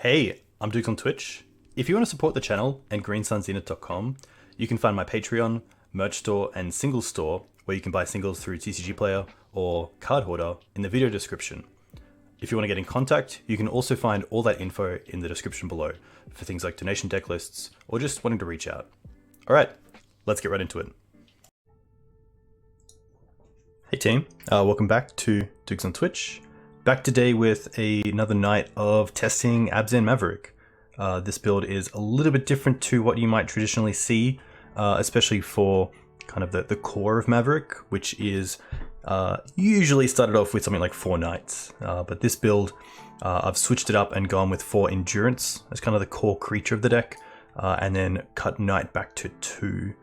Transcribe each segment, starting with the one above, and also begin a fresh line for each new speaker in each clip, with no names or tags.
Hey, I'm Dukes on Twitch. If you want to support the channel and greensunzenith.com, you can find my Patreon, merch store, and singles store where you can buy singles through TCG Player or Card Hoarder in the video description. If you want to get in contact, you can also find all that info in the description below for things like donation deck lists or just wanting to reach out. Alright, let's get right into it. Hey team, welcome back to Dukes on Twitch. Back today with another night of testing Abzan Maverick. This build is a little bit different to what you might traditionally see, especially for kind of the core of Maverick, which is usually started off with something like 4 Knights. But this build, I've switched it up and gone with 4 Endurance as kind of the core creature of the deck, and then cut Knight back to 2.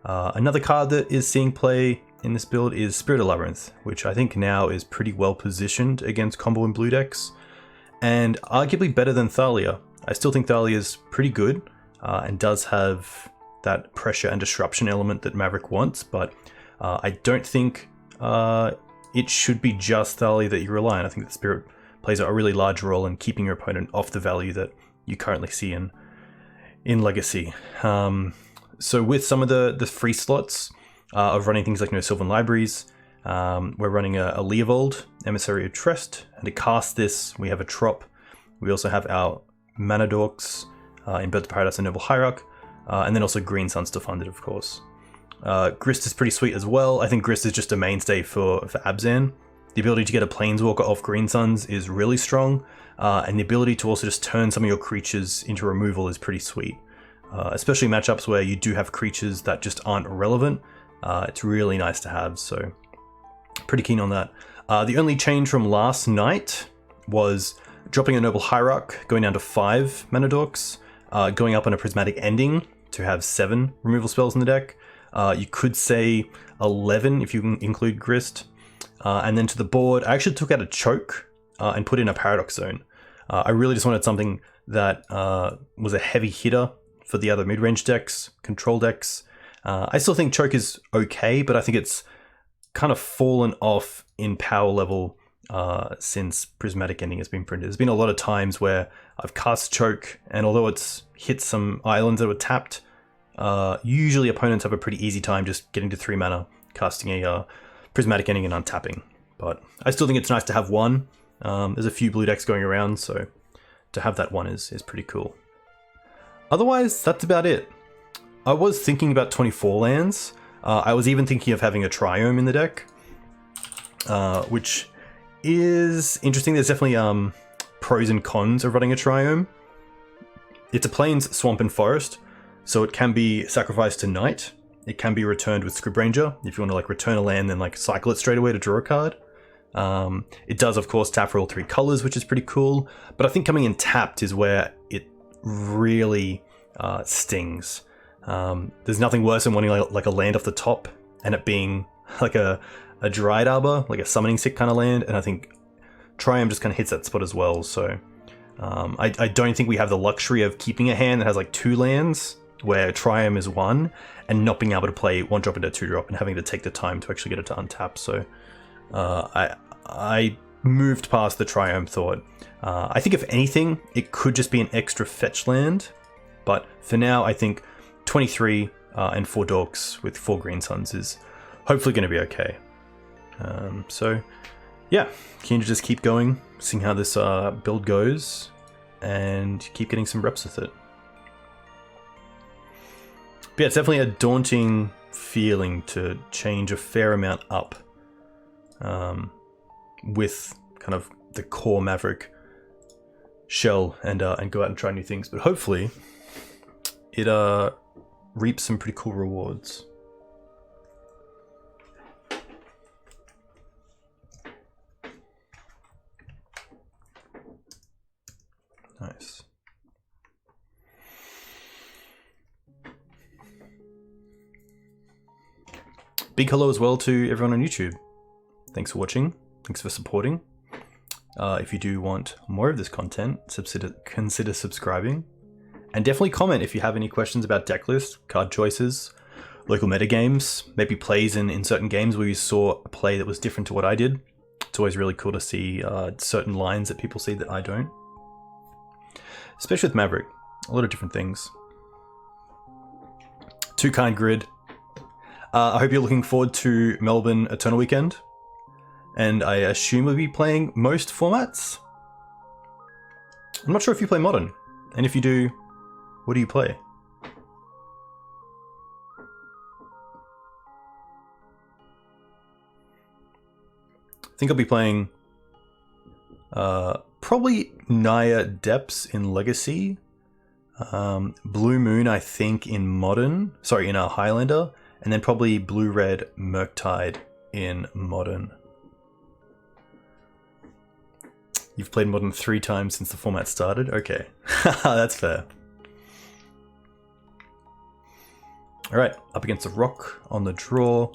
Another card that is seeing play in this build is Spirit of Labyrinth, which I think now is pretty well positioned against combo and blue decks, and arguably better than Thalia. I still think Thalia is pretty good and does have that pressure and disruption element that Maverick wants, but I don't think it should be just Thalia that you rely on. I think that Spirit plays a really large role in keeping your opponent off the value that you currently see in Legacy. So with some of the free slots of running things like Sylvan Libraries, we're running a Leovold, Emissary of Trest, and to cast this we have a Trop. We also have our Mana Dorks in Birth of Paradise and Noble Hierarch, and then also Green Suns to fund it, of course. Grist is pretty sweet as well. I think Grist is just a mainstay for Abzan. The ability to get a Planeswalker off Green Suns is really strong, and the ability to also just turn some of your creatures into removal is pretty sweet. Especially matchups where you do have creatures that just aren't relevant. It's really nice to have, so pretty keen on that. The only change from last night was dropping a Noble Hierarch, going down to 5 Mana Dorks, going up on a Prismatic Ending to have 7 removal spells in the deck. You could say 11 if you can include Grist. And then to the board, I actually took out a Choke and put in a Paradox Zone. I really just wanted something that was a heavy hitter for the other mid-range decks, control decks. I still think Choke is okay, but I think it's kind of fallen off in power level since Prismatic Ending has been printed. There's been a lot of times where I've cast Choke, and although it's hit some islands that were tapped, usually opponents have a pretty easy time just getting to 3 mana, casting a Prismatic Ending and untapping. But I still think it's nice to have one. There's a few blue decks going around, so to have that one is pretty cool. Otherwise, that's about it. I was thinking about 24 lands. I was even thinking of having a Triome in the deck, which is interesting. There's definitely pros and cons of running a Triome. It's a Plains, Swamp, and Forest, so it can be sacrificed to Knight. It can be returned with Script Ranger if you want to return a land, then cycle it straight away to draw a card. It does, of course, tap for all 3 colors, which is pretty cool. But I think coming in tapped is where it really stings. There's nothing worse than wanting a land off the top and it being like a Dryad Arbor, like a summoning sick kind of land, and I think Triome just kind of hits that spot as well. So I don't think we have the luxury of keeping a hand that has 2 lands where Triome is 1 and not being able to play 1-drop into 2-drop and having to take the time to actually get it to untap. So I moved past the Triome thought. I think if anything, it could just be an extra fetch land, but for now I think 23 and 4 Dorks with 4 Green Suns is hopefully going to be okay. So yeah, keen to just keep going, seeing how this build goes, and keep getting some reps with it. But yeah, it's definitely a daunting feeling to change a fair amount up with kind of the core Maverick shell and go out and try new things. But hopefully it reaps some pretty cool rewards. Nice. Big hello as well to everyone on YouTube. Thanks for watching. Thanks for supporting. If you do want more of this content, consider subscribing. And definitely comment if you have any questions about decklist, card choices, local metagames, maybe plays in certain games where you saw a play that was different to what I did. It's always really cool to see certain lines that people see that I don't. especially with Maverick. A lot of different things. 2-kind grid. I hope you're looking forward to Melbourne Eternal Weekend. And I assume we'll be playing most formats. I'm not sure if you play Modern. And if you do, what do you play? I think I'll be playing probably Naya Depths in Legacy. Blue Moon, I think, in Modern. Sorry, in a Highlander. And then probably Blue-Red Murktide in Modern. You've played Modern 3 times since the format started? Okay. That's fair. Alright, up against a rock on the draw.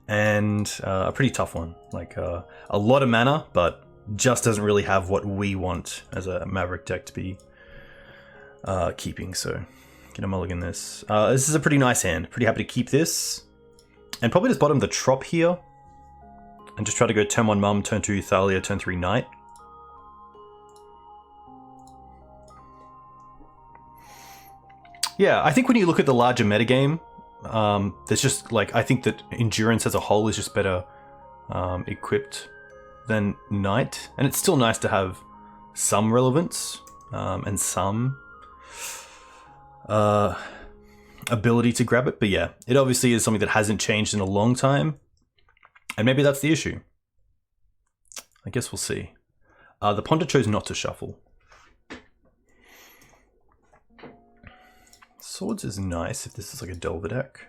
And a pretty tough one. Like a lot of mana, but just doesn't really have what we want as a Maverick deck to be keeping. So, get a mulligan this. This is a pretty nice hand. Pretty happy to keep this. And probably just bottom the Trop here. And just try to go turn 1 Mum, turn 2 Thalia, turn 3 Knight. Yeah, I think when you look at the larger metagame, there's just like, I think that Endurance as a whole is just better equipped than Knight. And it's still nice to have some relevance and some ability to grab it. But yeah, it obviously is something that hasn't changed in a long time. And maybe that's the issue. I guess we'll see. The Ponder chose not to shuffle. Swords is nice if this is like a Delver deck.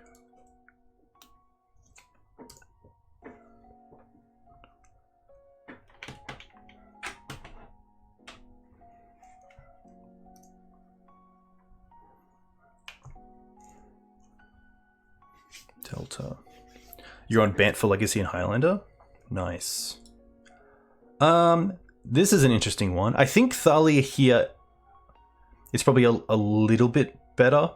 Delta. You're on Bant for Legacy and Highlander? Nice. This is an interesting one. I think Thalia here is probably a little bit better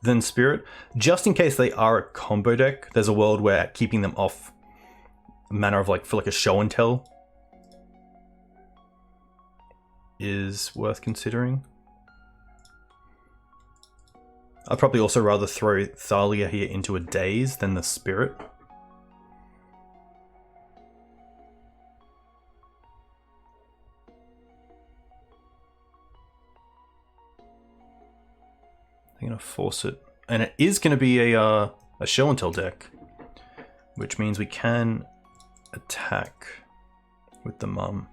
than Spirit. Just in case they are a combo deck, there's a world where keeping them off manner of like, for like a show and tell is worth considering. I'd probably also rather throw Thalia here into a Daze than the Spirit. I'm going to force it. And it is going to be a show and tell deck, which means we can attack with the Mum.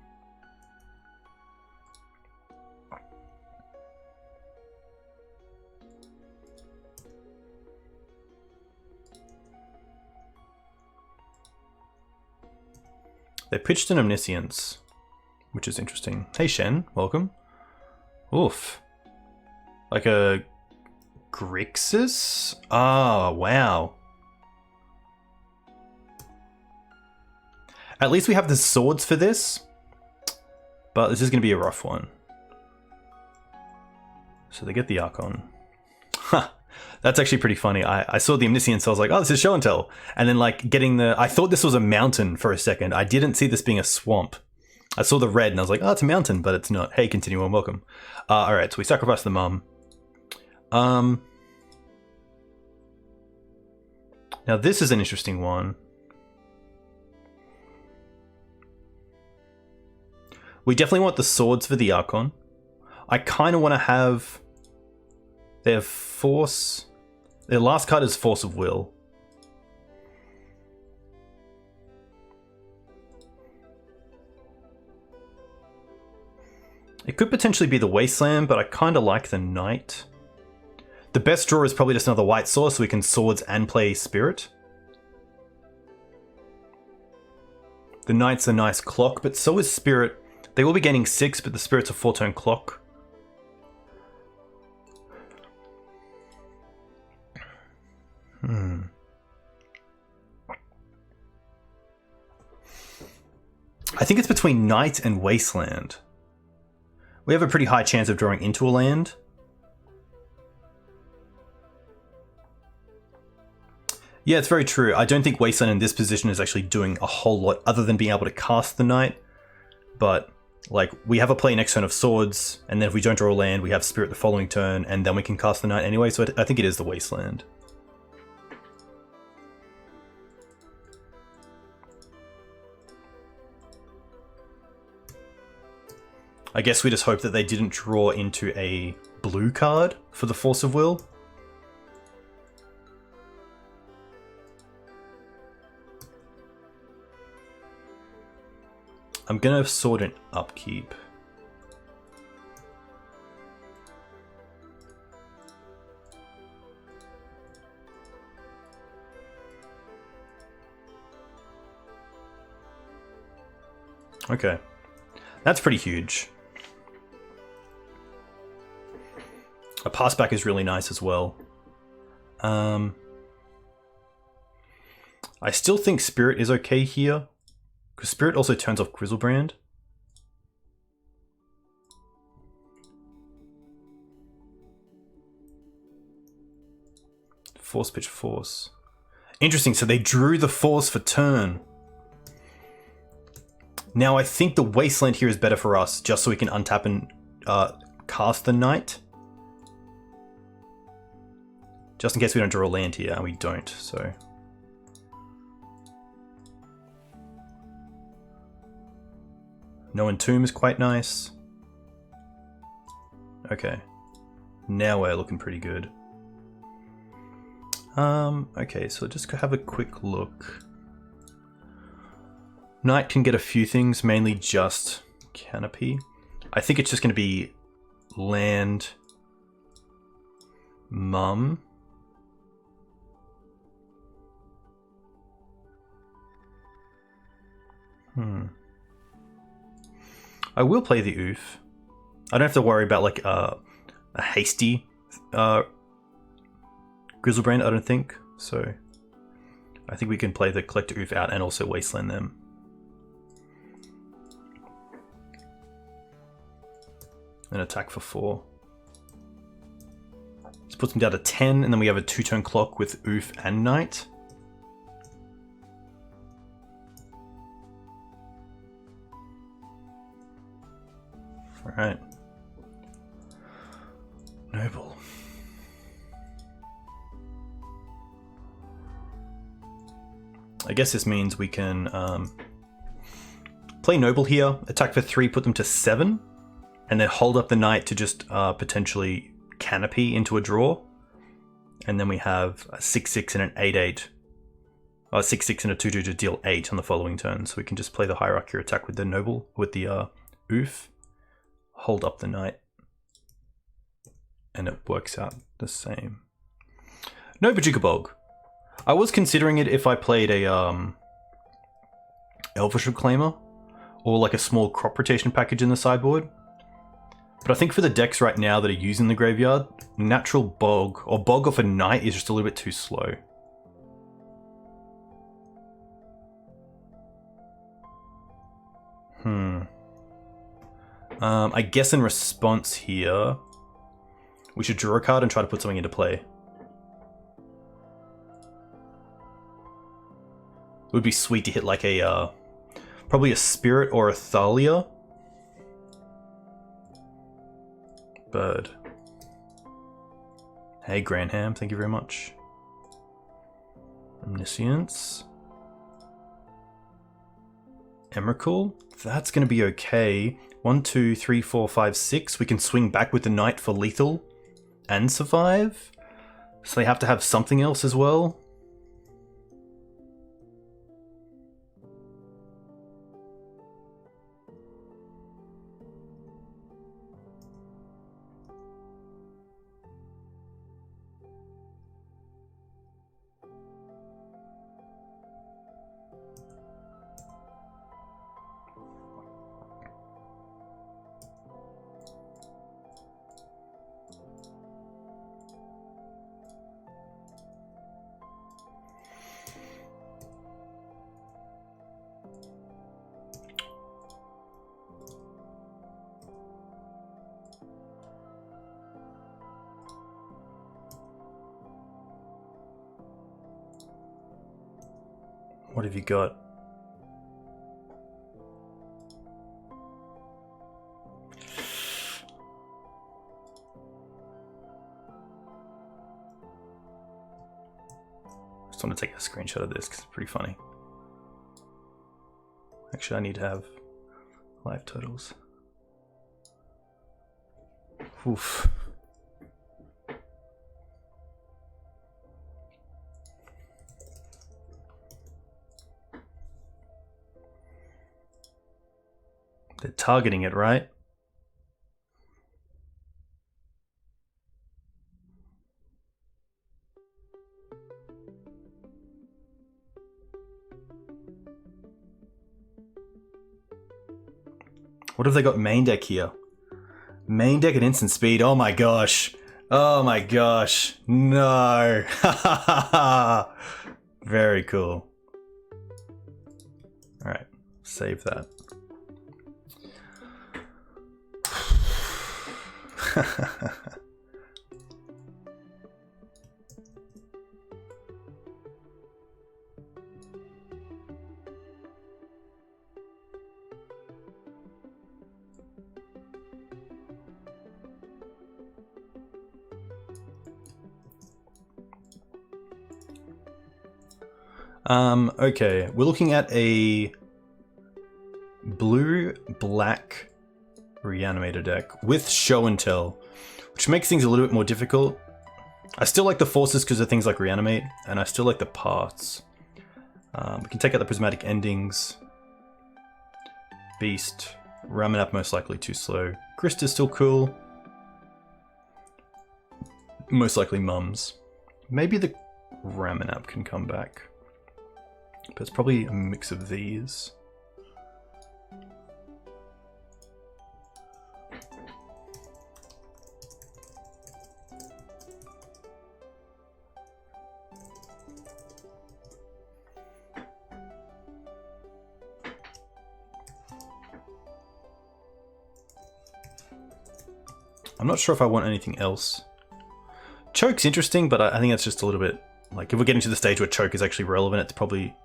They pitched an Omniscience, which is interesting. Hey Shen, welcome. Oof. Like a Grixis? Ah, wow. At least we have the swords for this, but this is going to be a rough one. So they get the Archon. Huh. That's actually pretty funny. I saw the Omniscience, so I was like, oh, this is show and tell. And then like getting the... I thought this was a mountain for a second. I didn't see this being a swamp. I saw the red and I was like, oh, it's a mountain, but it's not. Hey, continue on, welcome. Alright, so we sacrifice the Mum. Now this is an interesting one. We definitely want the swords for the Archon. I kind of want to have... They have Force... Their last card is Force of Will. It could potentially be the Wasteland, but I kind of like the Knight. The best draw is probably just another white source so we can swords and play Spirit. The Knight's a nice clock, but so is Spirit. They will be gaining 6, but the Spirit's a 4-turn clock. I think it's between Knight and Wasteland. We have a pretty high chance of drawing into a land. Yeah, it's very true. I don't think Wasteland in this position is actually doing a whole lot other than being able to cast the Knight. But Like, we have a play next turn of Swords, and then if we don't draw a land, we have Spirit the following turn, and then we can cast the Knight anyway, so I think it is the Wasteland. I guess we just hope that they didn't draw into a blue card for the Force of Will. I'm gonna Sword and Upkeep. Okay, that's pretty huge. A pass back is really nice as well. I still think Spirit is okay here, because Spirit also turns off Grizzlebrand. Force pitch Force. Interesting, so they drew the Force for turn. Now I think the Wasteland here is better for us, just so we can untap and cast the Knight. Just in case we don't draw a land here, and we don't, so... No Entomb is quite nice. Okay. Now we're looking pretty good. Okay, so just have a quick look. Knight can get a few things, mainly just Canopy. I think it's just going to be land, Mum. I will play the Oof. I don't have to worry about like a hasty Grizzlebrand, I don't think. So I think we can play the Collector Oof out and also Wasteland them. And attack for 4. This puts them down to 10, and then we have a 2-turn clock with Oof and Knight. Alright. Noble. I guess this means we can play Noble here, attack for 3, put them to 7, and then hold up the Knight to just potentially Canopy into a draw. And then we have a 6-6 and an 8-8. 6-6 and a 2-2 to deal 8 on the following turn. So we can just play the Hierarchy attack with the Noble, with the Oof. Hold up the Knight, and it works out the same. No Bajuka Bog. I was considering it if I played a Elvish Reclaimer or like a small crop rotation package in the sideboard. But I think for the decks right now that are using the graveyard, Natural Bog or Bog off a Knight is just a little bit too slow. I guess in response here, we should draw a card and try to put something into play. It would be sweet to hit like a, probably a Spirit or a Thalia. Bird. Hey, Granham, thank you very much. Omniscience. Emrakul. That's going to be okay. 1, 2, 3, 4, 5, 6. We can swing back with the Knight for lethal and survive. So they have to have something else as well. What have you got? want to take a screenshot of this because it's pretty funny. Actually, I need to have live totals. Oof. They're targeting it, right? What have they got main deck here? Main deck at instant speed. Oh my gosh. Oh my gosh. No. Very cool. Alright. Save that. Okay, we're looking at a blue-black reanimator deck with show and tell, which makes things a little bit more difficult. I still like the forces because of things like reanimate, and I still like the paths. We can take out the prismatic endings. Beast. Ramanap most likely too slow. Grist is still cool. Most likely mums. Maybe the Ramanap can come back. But it's probably a mix of these. I'm not sure if I want anything else. Choke's interesting, but I think that's just a little bit... Like, if we're getting to the stage where choke is actually relevant, it's probably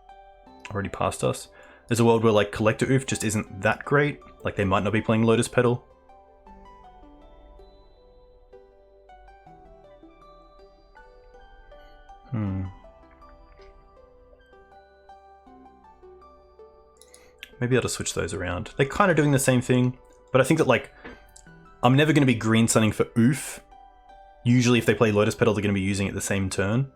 already past us. There's a world where, like, Collector Oof just isn't that great. Like, they might not be playing Lotus Petal. Maybe I'll just switch those around. They're kind of doing the same thing, but I think that, like, I'm never going to be green sunning for Oof. Usually if they play Lotus Petal, they're going to be using it the same turn.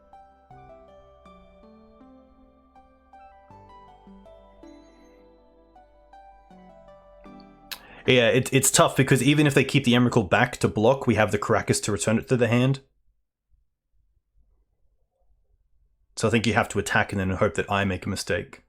Yeah, it's tough because even if they keep the Emrakul back to block, we have the Caracas to return it to the hand. So I think you have to attack and then hope that I make a mistake.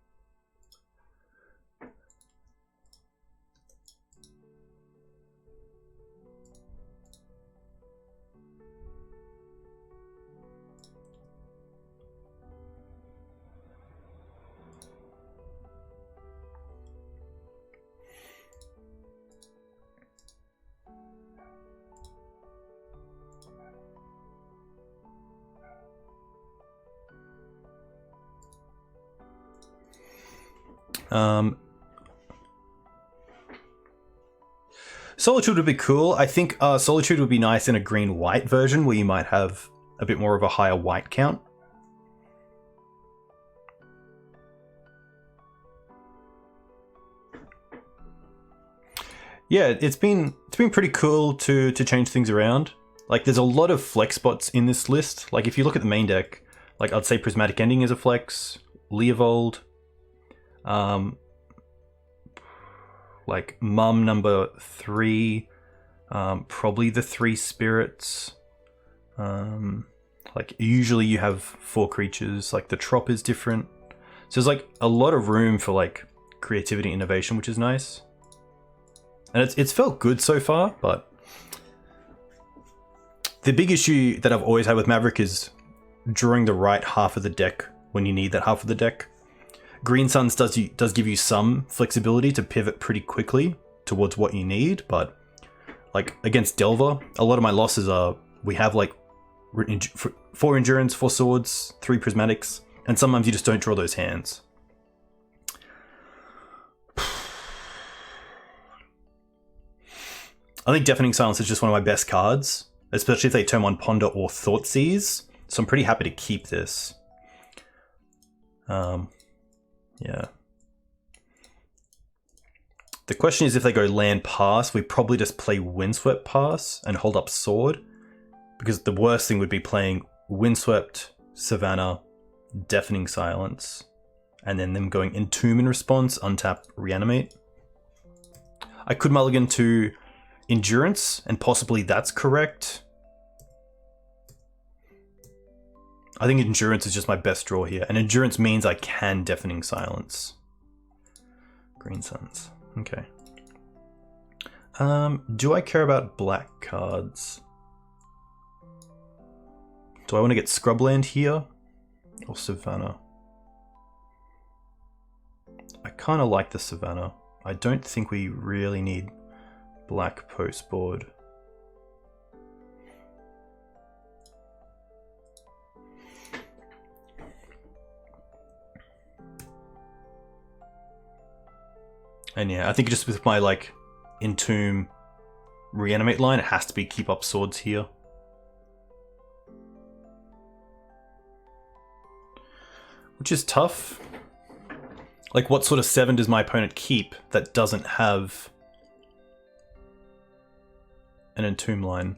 Solitude would be cool. I think Solitude would be nice in a green-white version where you might have a bit more of a higher white count. Yeah, it's been pretty cool to change things around. Like, there's a lot of flex spots in this list. Like, if you look at the main deck, like, I'd say Prismatic Ending is a flex, Leovold, like Mum number 3, probably the 3 spirits. Like usually you have 4 creatures, like the Trop is different. So there's like a lot of room for like creativity and innovation, which is nice. And it's felt good so far, but the big issue that I've always had with Maverick is drawing the right half of the deck when you need that half of the deck. Green Suns does give you some flexibility to pivot pretty quickly towards what you need, but like against Delver, a lot of my losses are we have like 4 Endurance, 4 Swords, 3 Prismatics, and sometimes you just don't draw those hands. I think Deafening Silence is just one of my best cards, especially if they turn on Ponder or Thoughtseize, so I'm pretty happy to keep this. Yeah. The question is if they go land pass, we probably just play Windswept pass and hold up sword. Because the worst thing would be playing Windswept, Savannah, Deafening Silence, and then them going Entomb in response, untap, reanimate. I could mulligan to Endurance, and possibly that's correct. I think Endurance is just my best draw here, and Endurance means I can Deafening Silence. Green Suns. Okay. Do I care about black cards? Do I want to get Scrubland here? Or Savannah? I kind of like the Savannah. I don't think we really need black post board. And yeah, I think just with my like Entomb reanimate line, it has to be keep up swords here. Which is tough. Like what sort of 7 does my opponent keep that doesn't have an Entomb line?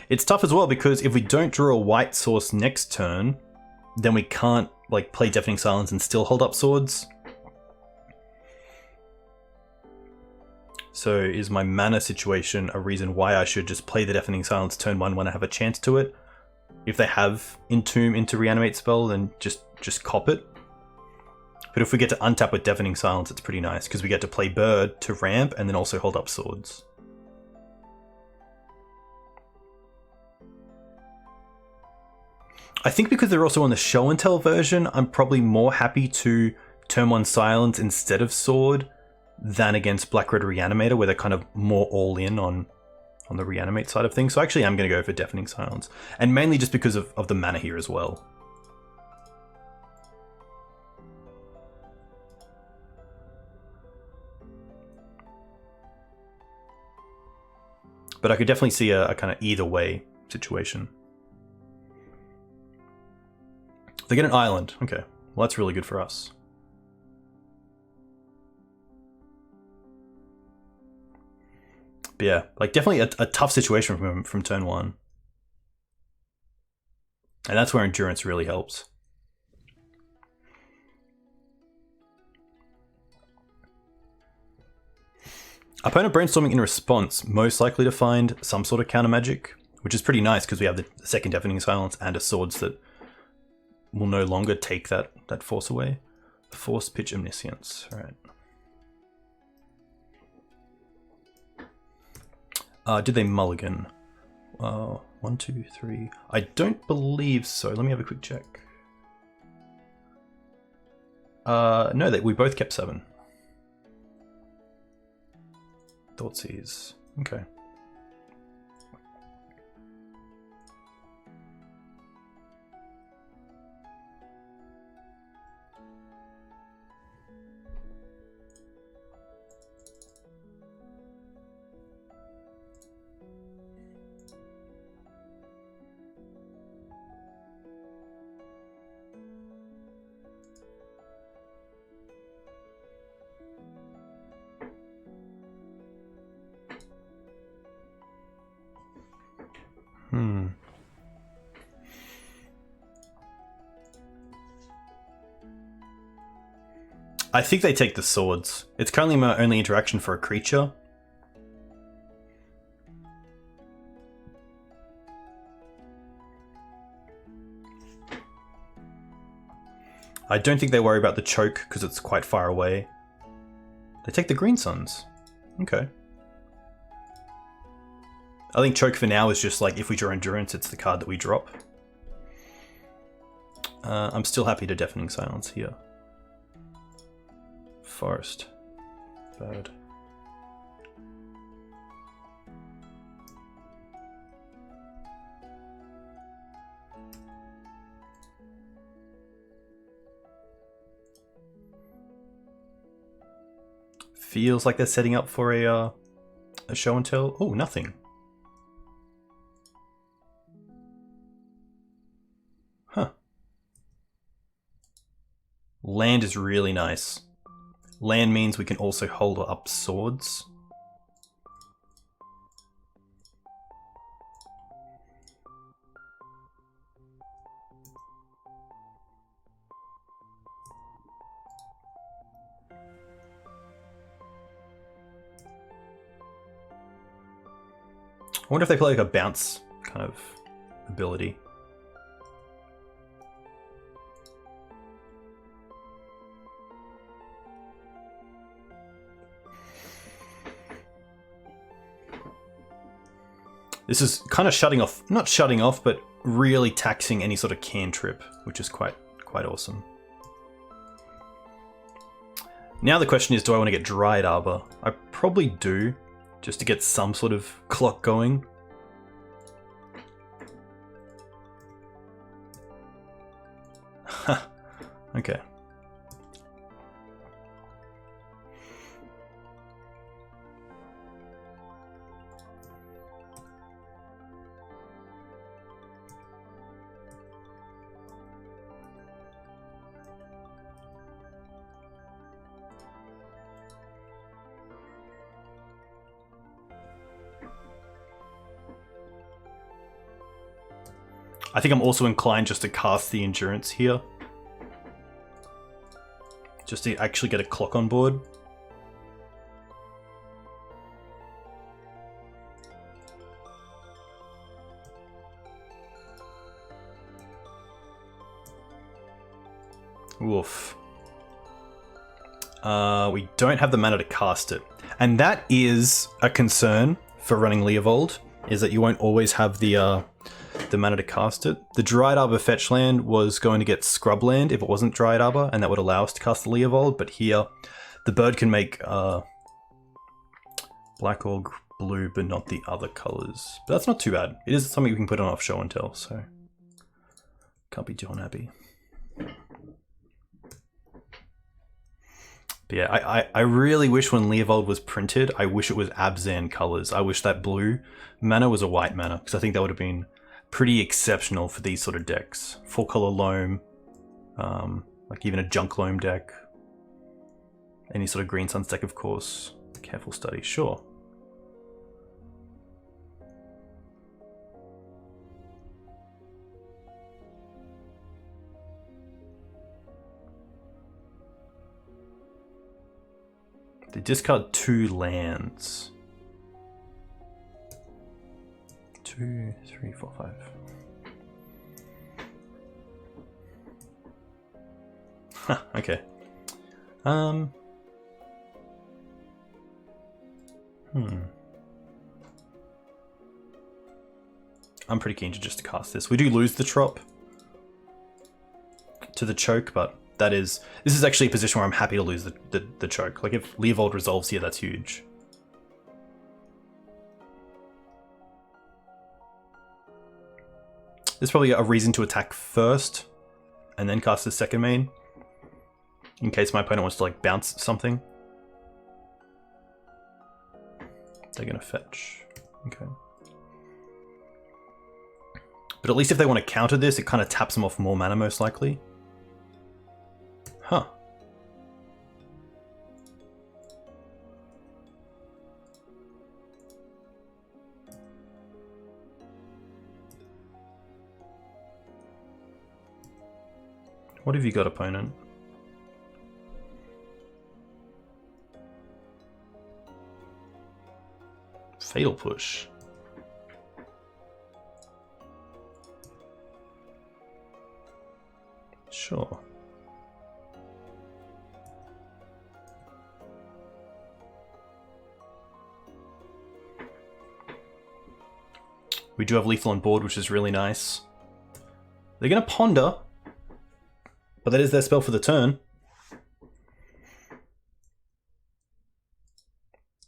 It's tough as well because if we don't draw a white source next turn, then we can't like play Deafening Silence and still hold up swords. So is my mana situation a reason why I should just play the Deafening Silence turn 1 when I have a chance to it? If they have Entomb into reanimate spell, then just cop it. But if we get to untap with Deafening Silence, it's pretty nice because we get to play Bird to ramp and then also hold up swords. I think because they're also on the show and tell version, I'm probably more happy to turn 1 Silence instead of Sword than against Black Red Reanimator, where they're kind of more all in on the reanimate side of things. So actually I'm going to go for Deafening Silence. And mainly just because of the mana here as well. But I could definitely see a kind of either way situation. They get an island. Okay. Well, that's really good for us. But yeah, like definitely a tough situation from turn 1. And that's where Endurance really helps. Opponent brainstorming in response, most likely to find some sort of counter magic, which is pretty nice because we have the second Deafening Silence and a swords that will no longer take that force away. Force Pitch Omniscience, right. Did they mulligan? 1, 2, 3. I don't believe so. Let me have a quick check. No, we both kept 7. Thoughtseize. Okay. I think they take the swords. It's currently my only interaction for a creature. I don't think they worry about the choke because it's quite far away. They take the Green Suns. Okay. I think choke for now is just like if we draw Endurance, it's the card that we drop. I'm still happy to Deafening Silence here. Forest. Bad. feels like they're setting up for a show and tell. Oh, nothing. Huh. Land is really nice. Land means we can also hold up swords. I wonder if they play like a bounce kind of ability. This is kind of shutting off, not shutting off, but really taxing any sort of cantrip, which is quite awesome. Now the question is, do I want to get Dried Arbor? I probably do, just to get some sort of clock going. Okay. I think I'm also inclined just to cast the Endurance here. Just to actually get a clock on board. Woof. We don't have the mana to cast it. And that is a concern for running Leovold, is that you won't always have the mana to cast it. The Dried Arbor fetch land was going to get Scrubland if it wasn't Dried Arbor, and that would allow us to cast the Leovold, but here the bird can make black or blue, but not the other colors. But that's not too bad. It is something we can put on off show and tell, so can't be too unhappy. But yeah, I really wish when Leovold was printed, I wish it was Abzan colors. I wish that blue mana was a white mana, because I think that would have been pretty exceptional for these sort of decks. 4-color loam, like even a junk loam deck. Any sort of Green Suns deck, of course. Careful study, sure. They discard 2 lands. 2, 3, 4, 5. Huh, okay. I'm pretty keen to just cast this. We do lose the Trop to the choke, but this is actually a position where I'm happy to lose the choke. Like if Leovold resolves here, that's huge. There's probably a reason to attack first and then cast the second main, in case my opponent wants to like bounce something. They're gonna fetch. Okay. But at least if they want to counter this, it kind of taps them off more mana most likely. Huh. What have you got, opponent? Fatal Push. Sure. We do have lethal on board, which is really nice. They're going to ponder, but that is their spell for the turn.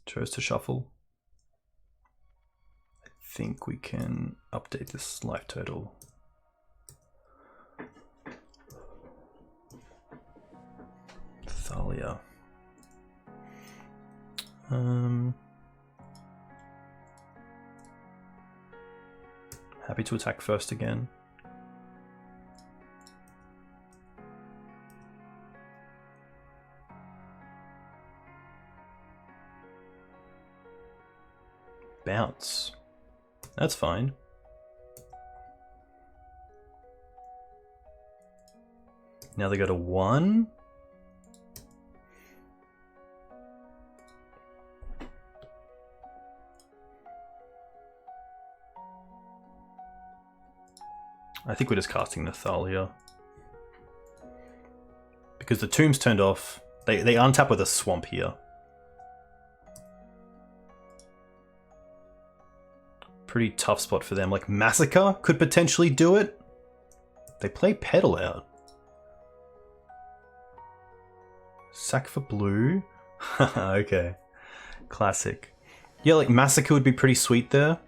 Chose to shuffle. I think we can update this life total. Thalia. Happy to attack first again. Bounce. That's fine. Now they go to 1. I think we're just casting the Thalia. Because the tomb's turned off. They untap with a swamp here. Pretty tough spot for them. Like Massacre could potentially do it. They play Pedal out. Sack for blue. Okay. Classic. Yeah, like Massacre would be pretty sweet there.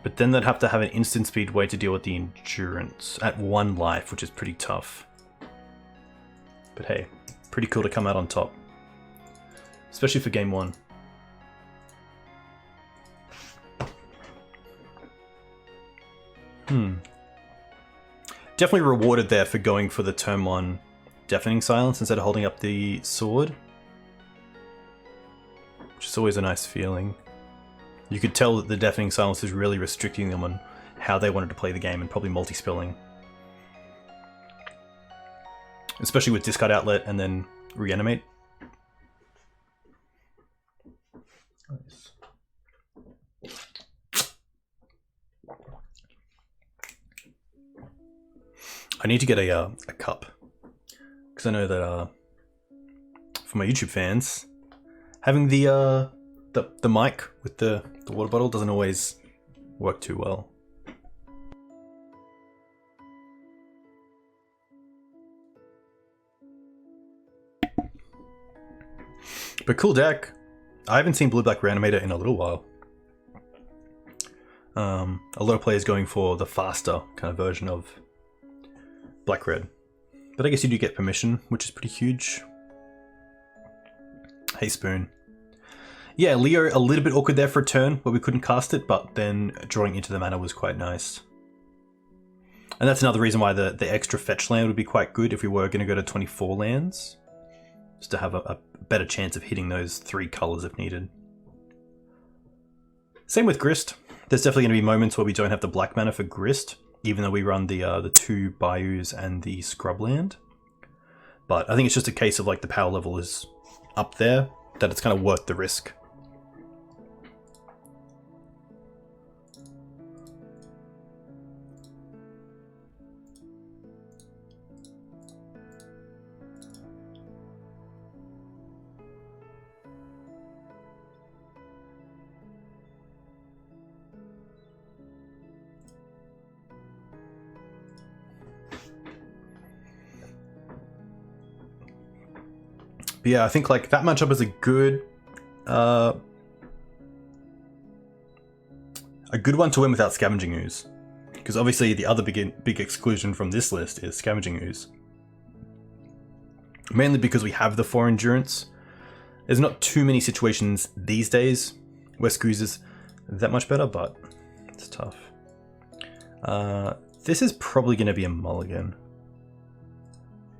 But then they'd have to have an instant speed way to deal with the Endurance at 1 life, which is pretty tough. But hey, pretty cool to come out on top. Especially for game 1. Definitely rewarded there for going for the turn 1 Deafening Silence instead of holding up the sword. Which is always a nice feeling. You could tell that the Deafening Silence is really restricting them on how they wanted to play the game and probably multi-spelling. Especially with Discard Outlet and then Reanimate. Nice. I need to get a cup. Because I know that for my YouTube fans, having the mic with the water bottle doesn't always work too well. But cool deck. I haven't seen Blue-Black Reanimator in a little while. A lot of players going for the faster kind of version of Black-Red. But I guess you do get permission, which is pretty huge. Hey Spoon. Yeah, Leo, a little bit awkward there for a turn where we couldn't cast it, but then drawing into the mana was quite nice. And that's another reason why the extra fetch land would be quite good if we were going to go to 24 lands. Just to have a better chance of hitting those 3 colors if needed. Same with Grist. There's definitely going to be moments where we don't have the black mana for Grist, even though we run the 2 Bayous and the Scrubland. But I think it's just a case of like the power level is up there, that it's kind of worth the risk. Yeah, I think like that matchup is a good one to win without Scavenging Ooze, because obviously the other big exclusion from this list is Scavenging Ooze. Mainly because we have the 4 Endurance. There's not too many situations these days where Scooze is that much better, but it's tough. This is probably going to be a mulligan.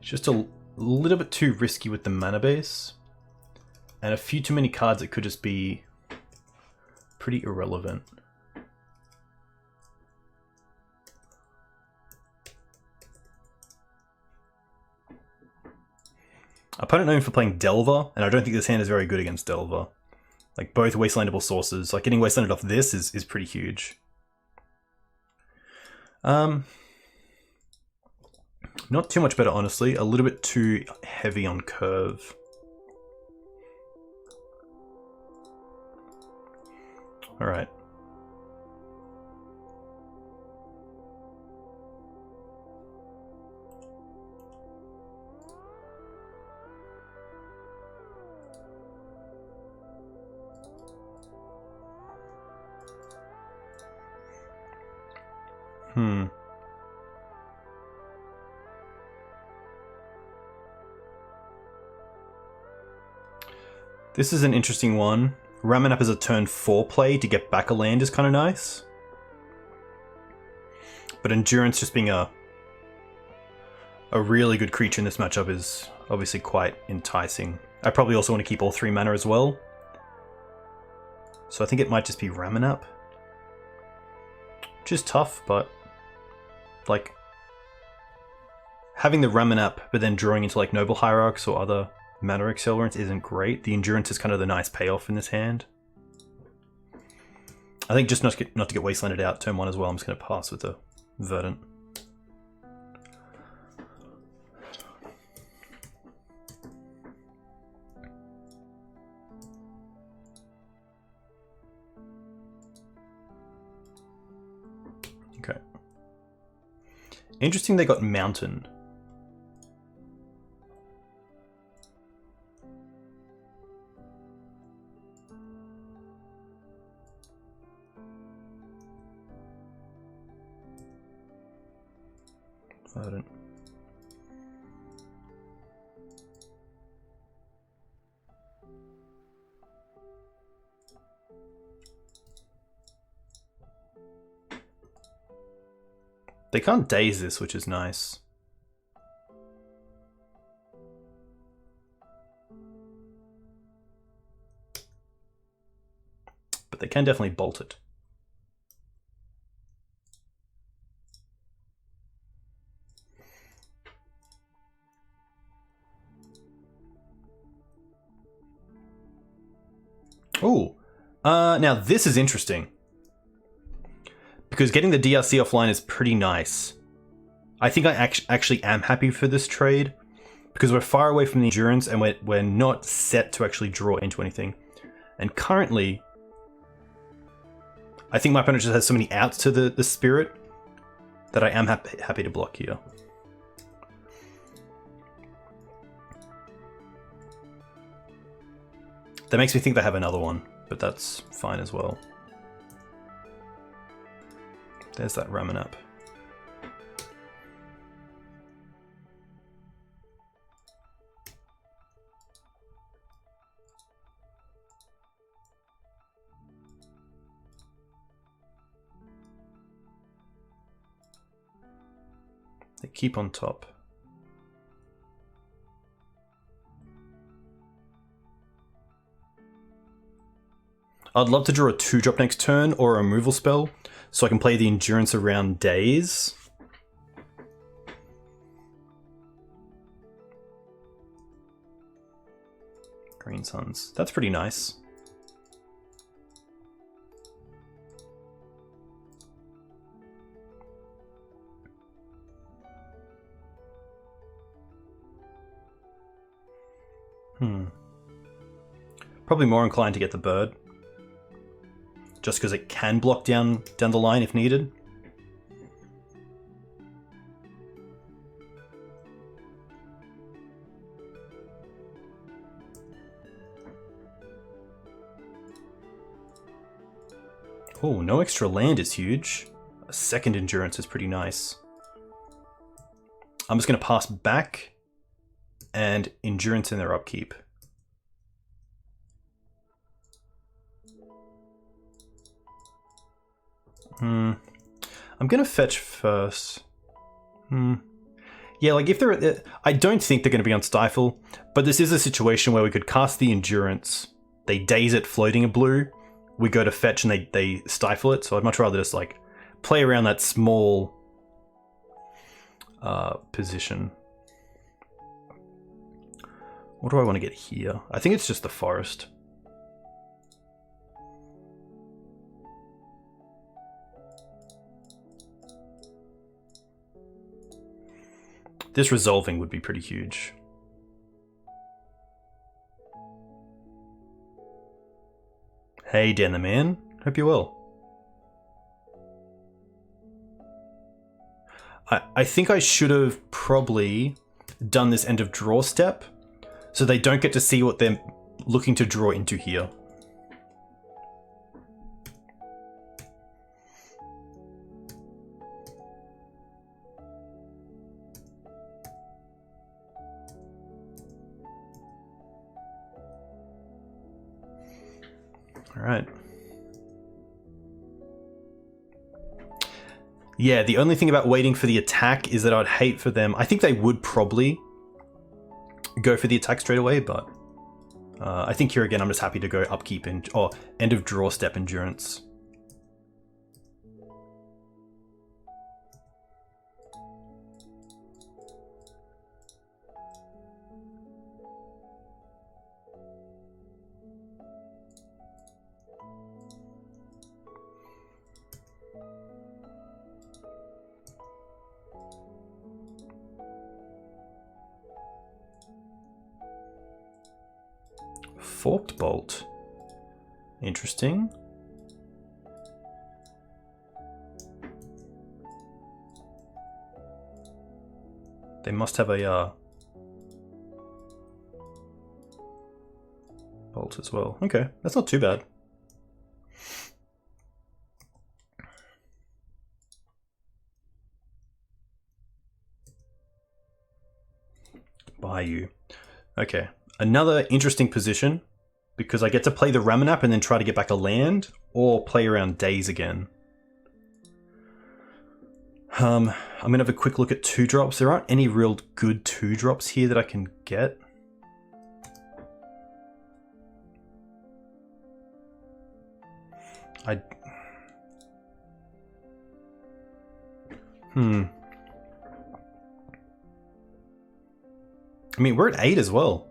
It's just a little bit too risky with the mana base, and a few too many cards that could just be pretty irrelevant. Opponent known for playing Delver, and I don't think this hand is very good against Delver. Like both wastelandable sources, like getting wastelanded off this is pretty huge. Not too much better, honestly. A little bit too heavy on curve. All right. This is an interesting one. Ramming up as a turn 4 play to get back a land is kind of nice. But Endurance just being a really good creature in this matchup is obviously quite enticing. I probably also want to keep all 3 mana as well. So I think it might just be ramming up. Which is tough, but like having the ramming up but then drawing into like Noble Hierarchs or other mana accelerants isn't great. The Endurance is kind of the nice payoff in this hand. I think just not to get wastelanded out turn 1 as well, I'm just going to pass with the Verdant. Okay. Interesting they got Mountain. Verdant. They can't daze this, which is nice. But they can definitely bolt it. Ooh. Now this is interesting. Because getting the DRC offline is pretty nice. I think I actually am happy for this trade. Because we're far away from the Endurance and we're not set to actually draw into anything. And currently, I think my opponent just has so many outs to the Spirit that I am happy to block here. That makes me think they have another one, but that's fine as well. There's that ramming up. They keep on top. I'd love to draw a 2-drop next turn or a removal spell, so I can play the Endurance around Daze. Green Suns. That's pretty nice. Probably more inclined to get the bird. Just because it can block down the line if needed. Oh, no extra land is huge. A second Endurance is pretty nice. I'm just going to pass back and Endurance in their upkeep. I'm gonna fetch first. Yeah, like if they're... I don't think they're going to be on Stifle, but this is a situation where we could cast the Endurance, they daze it floating a blue, we go to fetch and they stifle it, so I'd much rather just like play around that small position. What do I want to get here? I think it's just the forest. This resolving would be pretty huge. Hey, Dan the Man. Hope you're well. I think I should have probably done this end of draw step, so they don't get to see what they're looking to draw into here. All right. Yeah, the only thing about waiting for the attack is that I'd hate for them. I think they would probably go for the attack straight away, but I think here again I'm just happy to go upkeep and end of draw step endurance. Forked Bolt. Interesting. They must have a bolt as well. Okay, that's not too bad. Bayou. Okay, another interesting position, because I get to play the Ramanap and then try to get back a land, or play around Daze again. I'm gonna have a quick look at 2-drops. There aren't any real good 2-drops here that I can get. I mean, we're at 8 as well.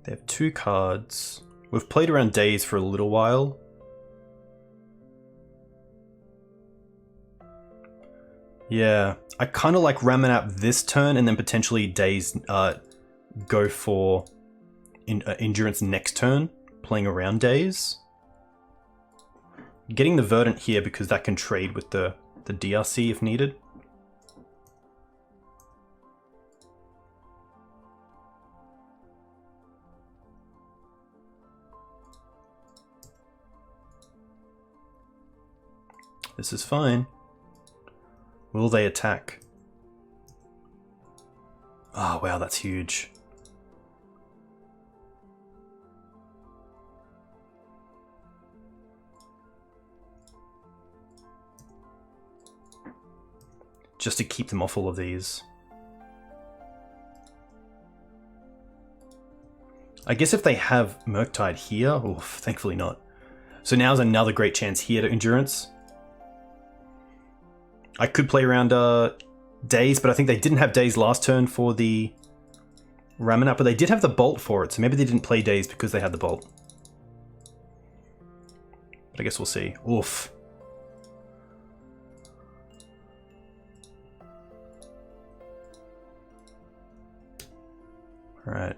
They have 2 cards. We've played around Daze for a little while. Yeah, I kind of like Ramanap this turn and then potentially Daze go for Endurance next turn, playing around Daze. Getting the Verdant here because that can trade with the DRC if needed. This is fine. Will they attack? Oh, wow, that's huge. Just to keep them off all of these. I guess if they have Murktide here, oh, thankfully not. So now's another great chance here to Endurance. I could play around Daze, but I think they didn't have Daze last turn for the Ramanap, but they did have the Bolt for it, so maybe they didn't play Daze because they had the Bolt. But I guess we'll see. Oof. Alright.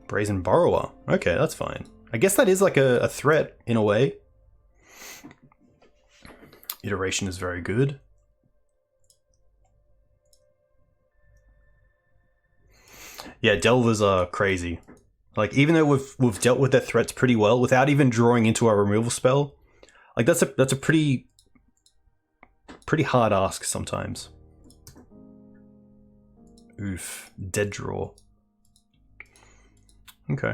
Brazen Borrower. Okay, that's fine. I guess that is like a threat in a way. Iteration is very good. Yeah, Delvers are crazy. Like, even though we've dealt with their threats pretty well without even drawing into our removal spell, like that's a pretty hard ask sometimes. Oof, dead draw. Okay.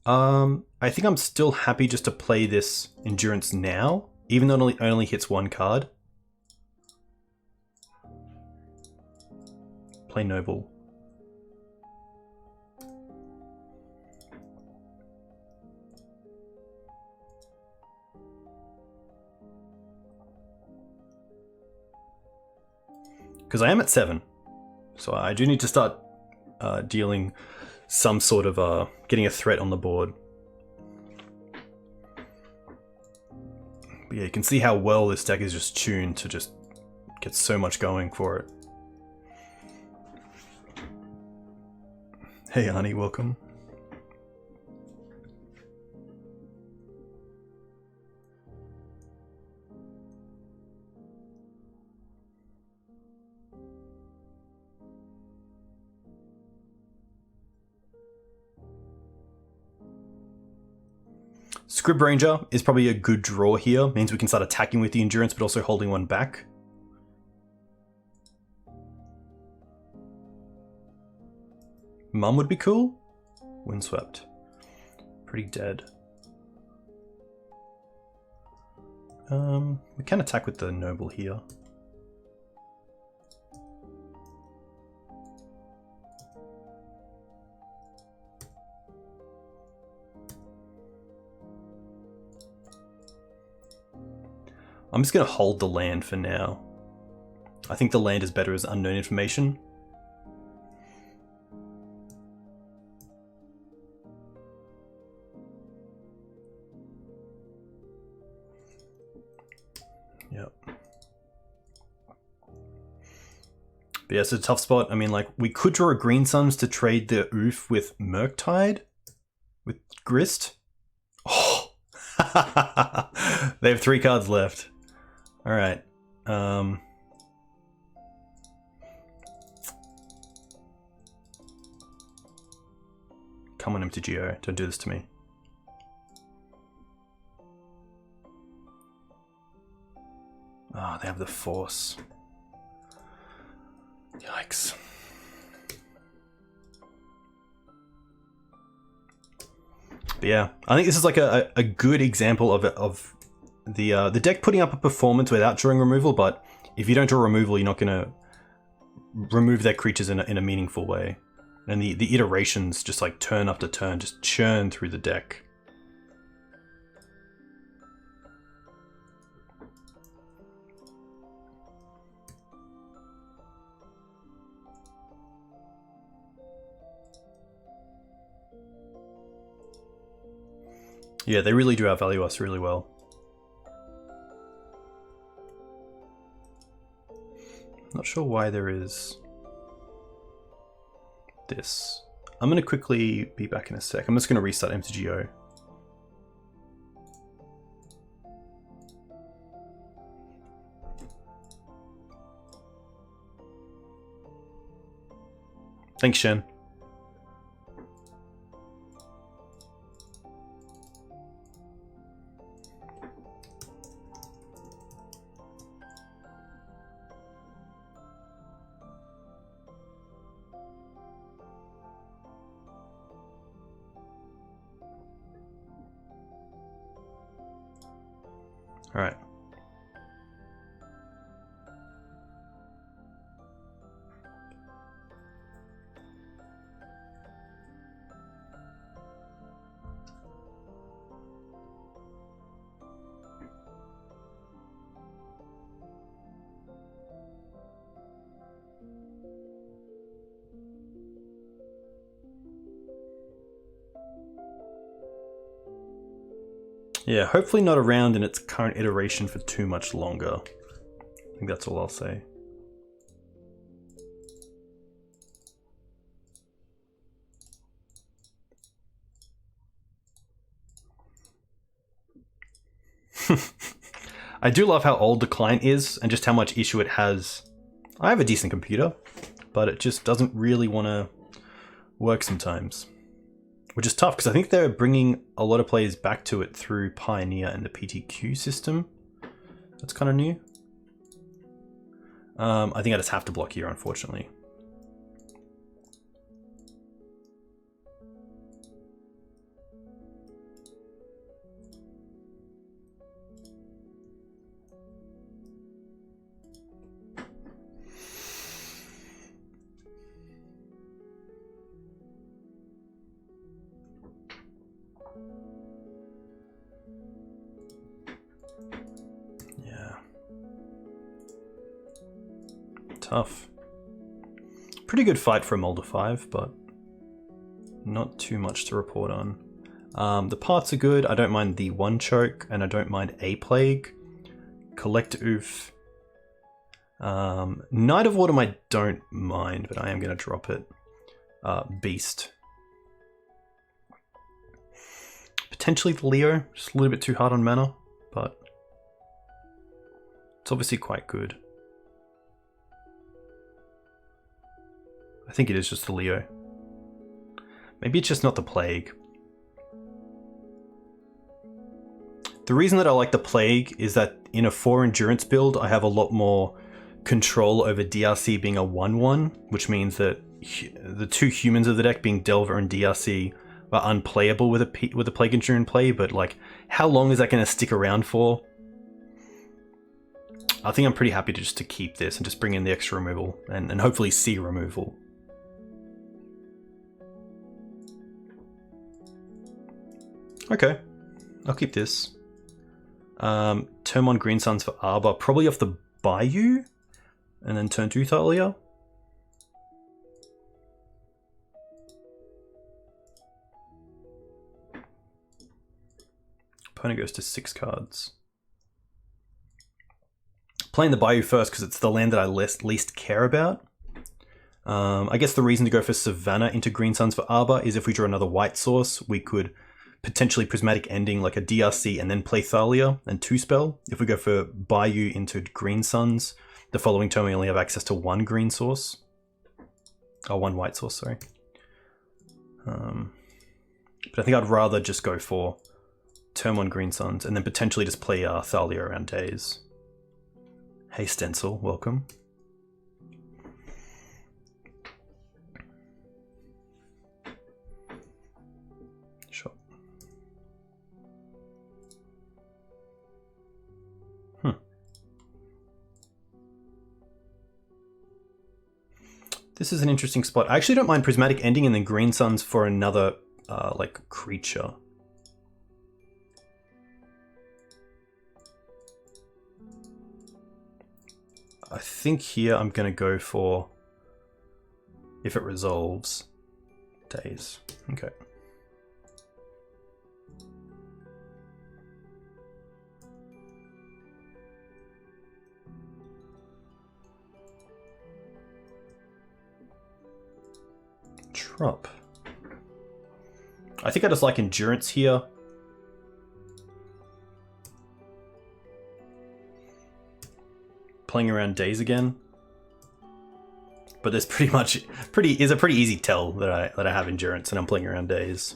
I think I'm still happy just to play this Endurance now, even though it only hits 1 card. Play Noble. Because I am at 7. So I do need to start dealing some sort of getting a threat on the board. But yeah, you can see how well this deck is just tuned to just get so much going for it. Hey Arnie, welcome. Scrib Ranger is probably a good draw here. Means we can start attacking with the Endurance, but also holding one back. Mum would be cool. Windswept. Pretty dead. We can attack with the Noble here. I'm just going to hold the land for now. I think the land is better as unknown information. Yep. But yeah, it's a tough spot. I mean, like, we could draw a Green Suns to trade the Oof with Murktide? With Grist? Oh! They have 3 cards left. Alright. Come on, MTGO. Don't do this to me. Ah, they have the Force. Yikes. But yeah, I think this is like a good example of the deck putting up a performance without drawing removal, but if you don't draw removal, you're not going to remove their creatures in a meaningful way. And the iterations just like turn after turn, just churn through the deck. Yeah, they really do outvalue us really well. Not sure why there is this. I'm going to quickly be back in a sec. I'm just going to restart MTGO. Thanks, Shen. All right. Yeah, hopefully not around in its current iteration for too much longer. I think that's all I'll say. I do love how old the client is and just how much issue it has. I have a decent computer, but it just doesn't really want to work sometimes. Which is tough, because I think they're bringing a lot of players back to it through Pioneer and the PTQ system. That's kind of new. I think I just have to block here, unfortunately. Tough. Pretty good fight for a Molder 5, but not too much to report on. The parts are good. I don't mind the 1 choke, and I don't mind a plague. Collect Oof. Knight of Autumn I don't mind, but I am going to drop it. Beast. Potentially the Leo, just a little bit too hard on mana, but it's obviously quite good. I think it is just the Leo. Maybe it's just not the Plague. The reason that I like the Plague is that in a 4 endurance build, I have a lot more control over DRC being a 1/1, which means that the two humans of the deck, being Delver and DRC, are unplayable with a Plague Endurer in play. But like, how long is that going to stick around for? I think I'm pretty happy to keep this and just bring in the extra removal and hopefully see removal. Okay, I'll keep this. Turn 1 Green Suns for Arbor, probably off the Bayou, and then turn 2 Thalia. Opponent goes to 6 cards. Playing the Bayou first because it's the land that I least care about. I guess the reason to go for Savannah into Green Suns for Arbor is if we draw another white source, we could potentially Prismatic Ending like a DRC and then play Thalia and 2-spell. If we go for Bayou into Green Suns, the following turn we only have access to 1 green source. Oh, 1 white source, sorry. But I think I'd rather just go for turn 1 Green Suns and then potentially just play Thalia around days. Hey Stencil, welcome. Sure. This is an interesting spot. I actually don't mind Prismatic Ending and then Green Suns for another like creature. I think here I'm going to go for, if it resolves, days. Okay. Trop. I think I just like Endurance here. Playing around days again, but there's pretty is a pretty easy tell that I have Endurance and I'm playing around days.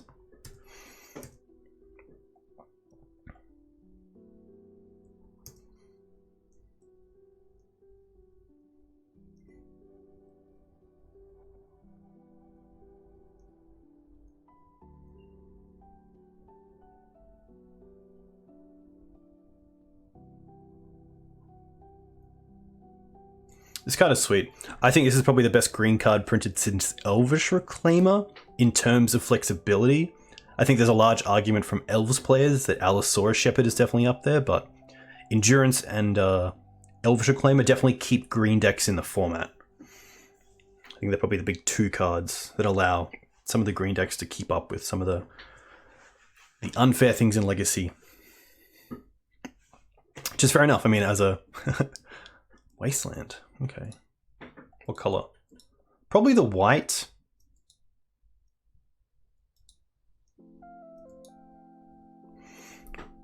It's kind of sweet. I think this is probably the best green card printed since Elvish Reclaimer in terms of flexibility. I think there's a large argument from Elves players that Allosaurus Shepherd is definitely up there, but Endurance and Elvish Reclaimer definitely keep green decks in the format. I think they're probably the big 2 cards that allow some of the green decks to keep up with some of the unfair things in Legacy. Which is fair enough. I mean, as a Wasteland. Okay. What color? Probably the white.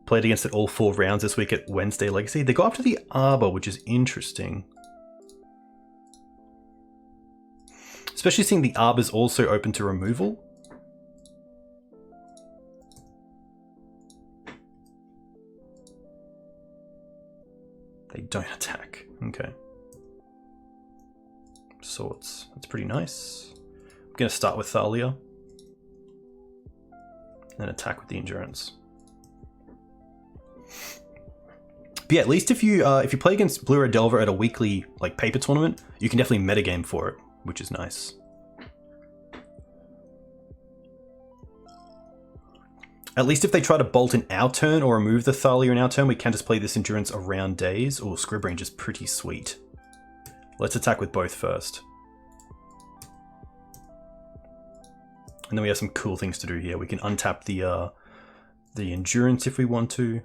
Played against it all 4 rounds this week at Wednesday Legacy. They go up to the Arbor, which is interesting. Especially seeing the Arbor's also open to removal. They don't attack. Okay. Swords. That's pretty nice. I'm going to start with Thalia. And attack with the Endurance. But yeah, at least if you play against Blue Red Delver at a weekly like paper tournament, you can definitely metagame for it, which is nice. At least if they try to bolt in our turn or remove the Thalia in our turn, we can just play this Endurance around days. Oh, Scrib Range is pretty sweet. Let's attack with both first. And then we have some cool things to do here. We can untap the Endurance if we want to.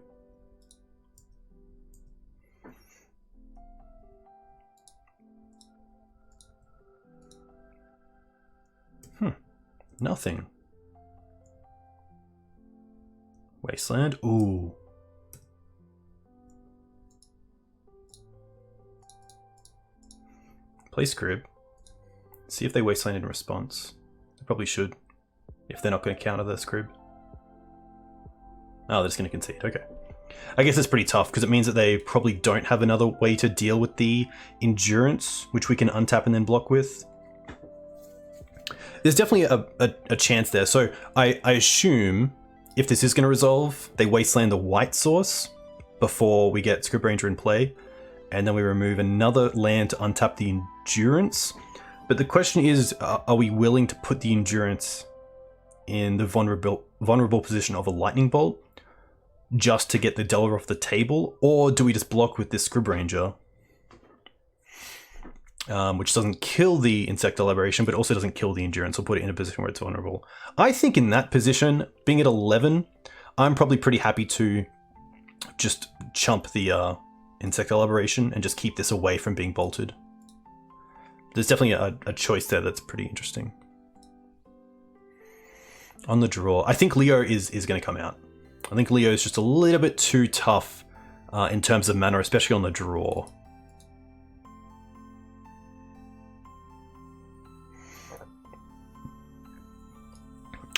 Nothing. Wasteland. Ooh. Play Scrib. See if they Wasteland in response. They probably should. If they're not going to counter the Scrib. Oh, they're just going to concede. Okay. I guess it's pretty tough because it means that they probably don't have another way to deal with the endurance, which we can untap and then block with. There's definitely a chance there. So I assume if this is going to resolve, they wasteland the white source before we get Script Ranger in play, and then we remove another land to untap the endurance. But the question is, are we willing to put the endurance in the vulnerable position of a lightning bolt just to get the Delver off the table, or do we just block with this Script Ranger, which doesn't kill the Insectile Aberration, but also doesn't kill the endurance, or put it in a position where it's vulnerable? I think in that position, being at 11, I'm probably pretty happy to just chump the Insectile Aberration and just keep this away from being bolted. There's definitely a choice there that's pretty interesting. On the draw, I think Leo is going to come out. I think Leo is just a little bit too tough in terms of mana, especially on the draw.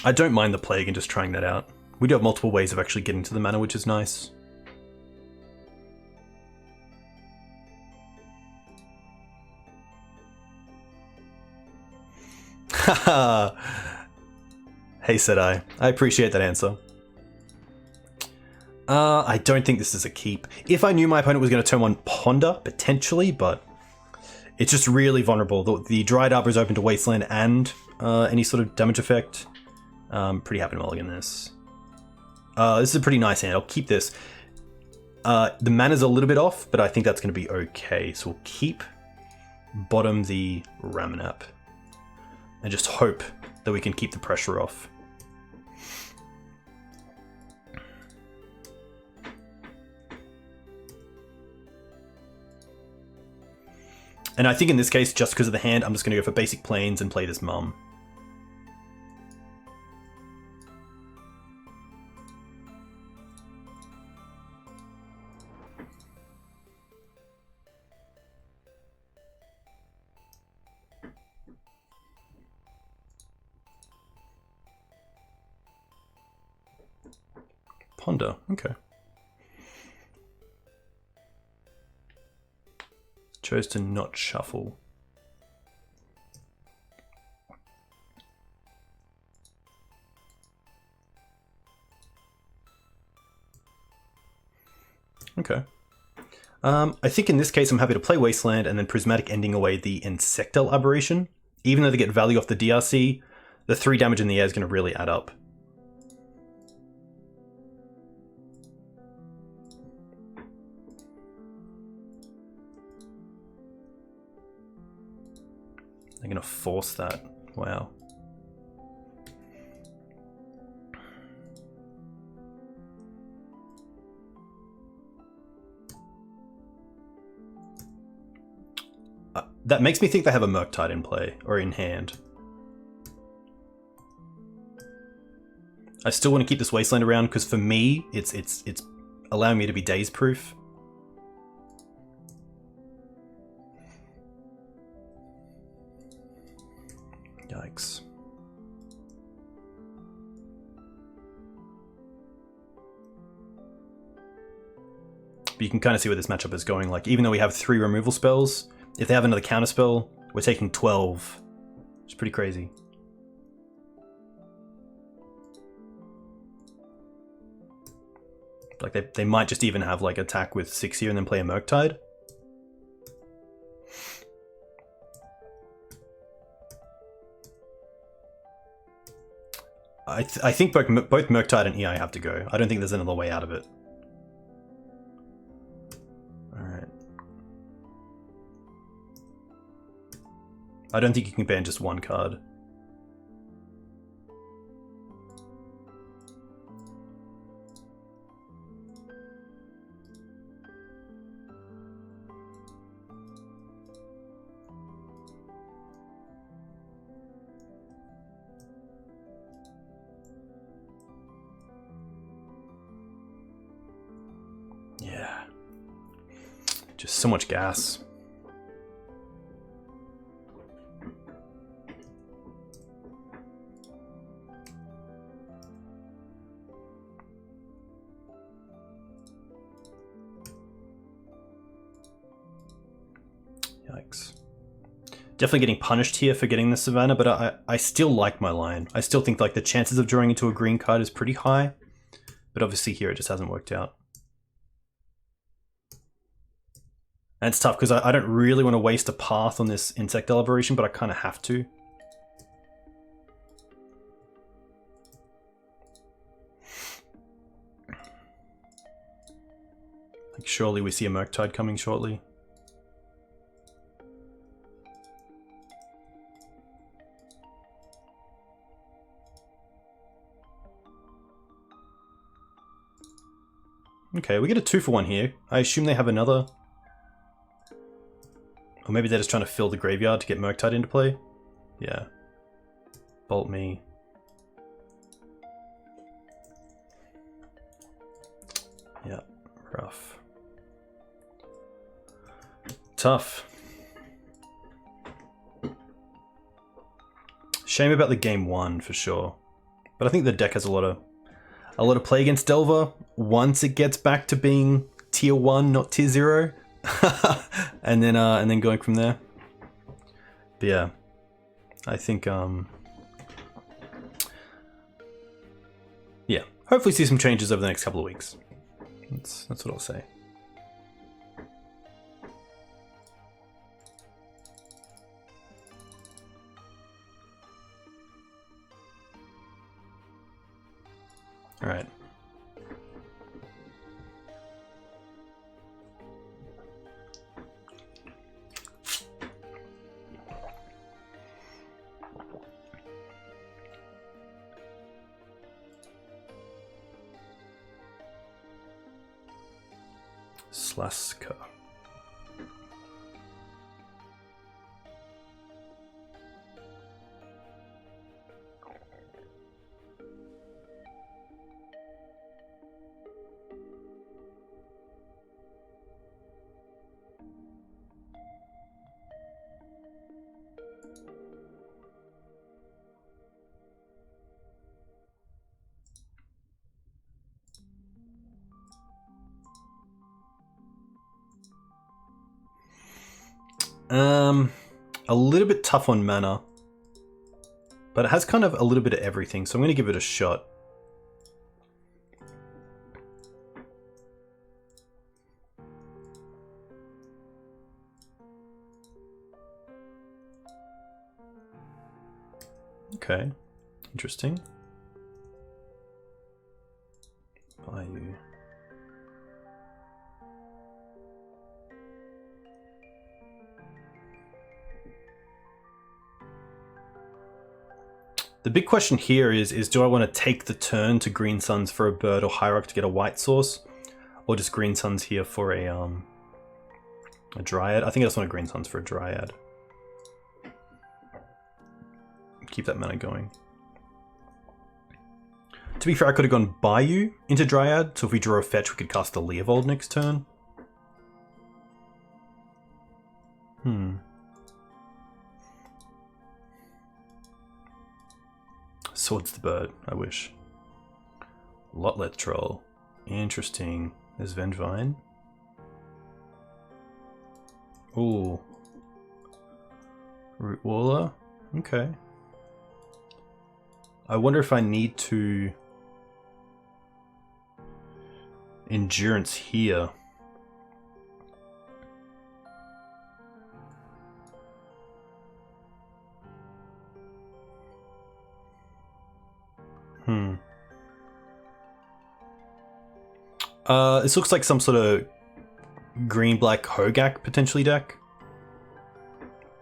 I don't mind the Plague and just trying that out. We do have multiple ways of actually getting to the mana, which is nice. Haha. Hey, said I. I appreciate that answer. I don't think this is a keep. If I knew my opponent was going to turn one Ponder, potentially, but it's just really vulnerable. The Dried Arbor is open to Wasteland and any sort of damage effect. Pretty happy to mulligan this. This is a pretty nice hand. I'll keep this. The mana's a little bit off, but I think that's going to be okay. So we'll keep bottom the Ramanap and just hope that we can keep the pressure off. And I think in this case, just because of the hand, I'm just going to go for basic planes and play this Mum. Ponder, okay. Chose to not shuffle. Okay. I think in this case I'm happy to play Wasteland and then Prismatic Ending away the Insectile Aberration. Even though they get value off the DRC, the 3 damage in the air is going to really add up. They're going to force that. Wow. That makes me think they have a Murktide in play, or in hand. I still want to keep this Wasteland around, because for me, it's allowing me to be daze proof. Yikes. But you can kind of see where this matchup is going. Like, even though we have 3 removal spells, if they have another counter spell, we're taking 12. It's pretty crazy. Like, they might just even have, like, attack with 6 here and then play a Murktide. I think both Murktide and EI have to go. I don't think there's another way out of it. Alright. I don't think you can ban just one card. Yeah. Just so much gas. decks. Definitely getting punished here for getting the Savannah, but I still like my line. I still think like the chances of drawing into a green card is pretty high, but obviously here it just hasn't worked out. And it's tough because I don't really want to waste a path on this Insect Elaboration, but I kind of have to. Like surely we see a Murktide coming shortly. Okay, we get a 2-for-1 here. I assume they have another. Or maybe they're just trying to fill the graveyard to get Murktide into play. Yeah. Bolt me. Yeah, rough. Tough. Shame about the game 1 for sure. But I think the deck has a lot of play against Delver once it gets back to being tier 1, not tier 0. and then going from there. But yeah. I think yeah. Hopefully see some changes over the next couple of weeks. That's what I'll say. All right. Slaska. A little bit tough on mana, but it has kind of a little bit of everything, so I'm going to give it a shot. Okay, interesting. Bayou. The big question here is do I want to take the turn to Green Suns for a bird or Hierarch to get a white source? Or just Green Suns here for a Dryad? I think I just want a Green Suns for a Dryad. Keep that mana going. To be fair, I could have gone Bayou into Dryad, so if we draw a fetch, we could cast a Leovold next turn. Swords the bird, I wish. Lotlet Troll. Interesting. There's Vengevine. Ooh. Root Waller. Okay. I wonder if I need to Endurance here. This looks like some sort of green-black Hogak potentially deck.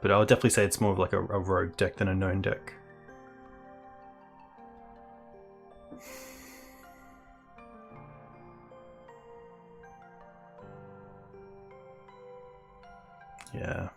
But I would definitely say it's more of like a rogue deck than a known deck. Yeah.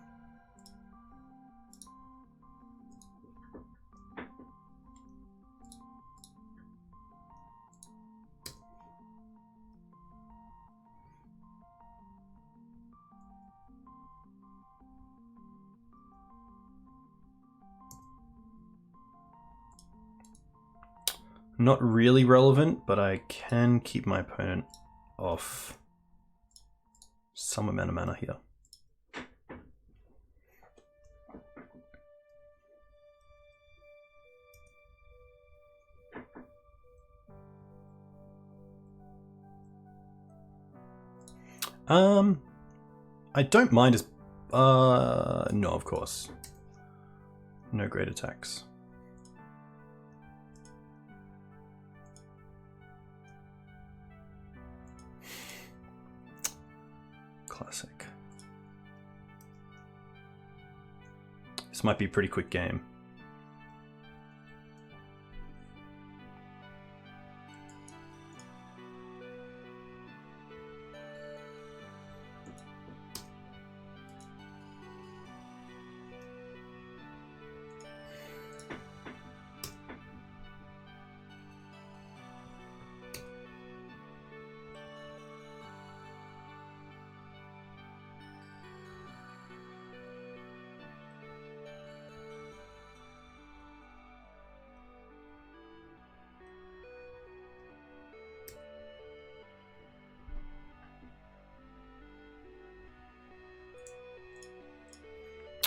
Not really relevant, but I can keep my opponent off some amount of mana here. I don't mind as... no, of course. No great attacks. Classic. This might be a pretty quick game.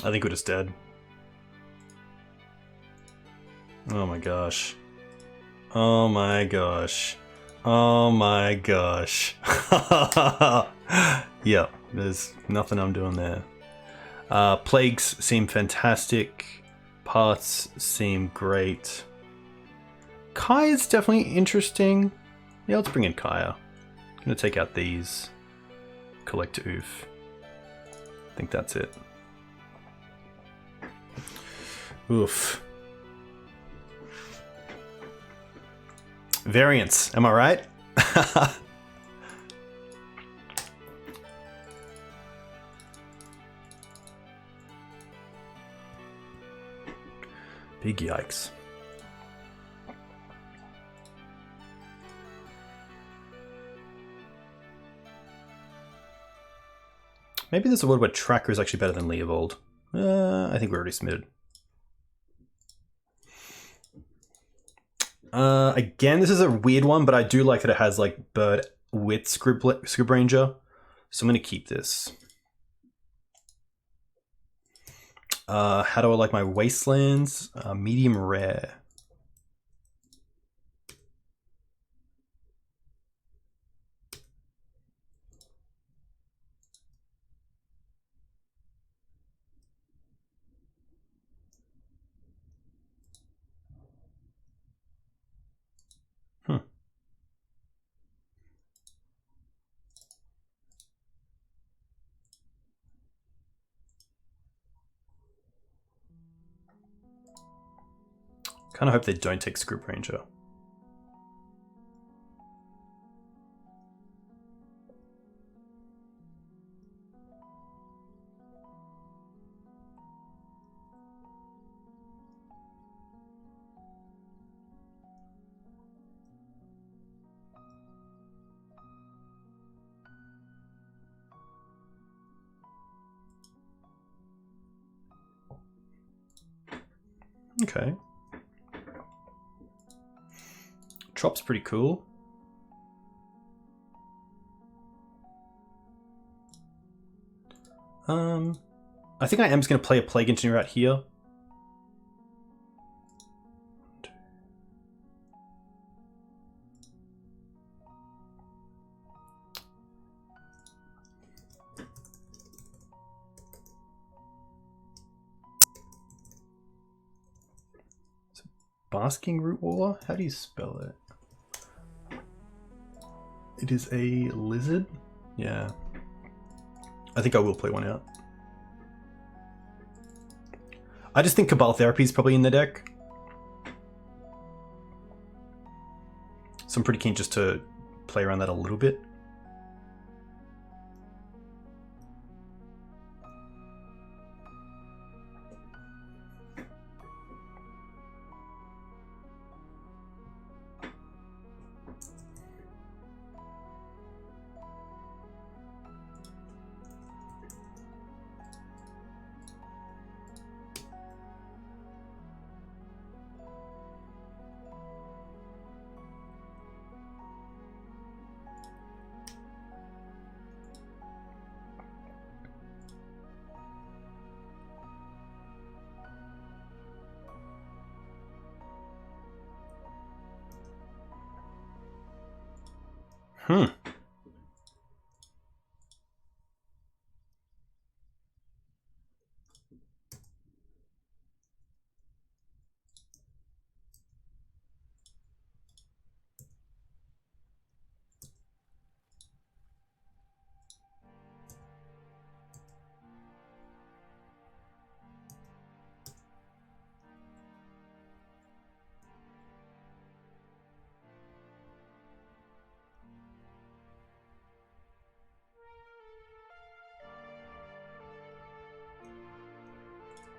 I think we're just dead. Oh my gosh. Oh my gosh. Oh my gosh. Yep, there's nothing I'm doing there. Plagues seem fantastic. Paths seem great. Kai is definitely interesting. Yeah, let's bring in Kaya. Gonna take out these. Collect oof. I think that's it. Oof. Variance, am I right? Big yikes. Maybe there's a world where Tracker is actually better than Leovold. I think we're already submitted. Again, this is a weird one, but I do like that it has like bird with Scrib Ranger, so I'm gonna keep this. How do I like my wastelands? Medium rare. Kind of hope they don't take Scrib Ranger. Okay. Trop's pretty cool. I think I am just going to play a Plague Engineer out here. Basking Root Waller? How do you spell it? It is a lizard? Yeah. I think I will play one out. I just think Cabal Therapy is probably in the deck. So I'm pretty keen just to play around that a little bit.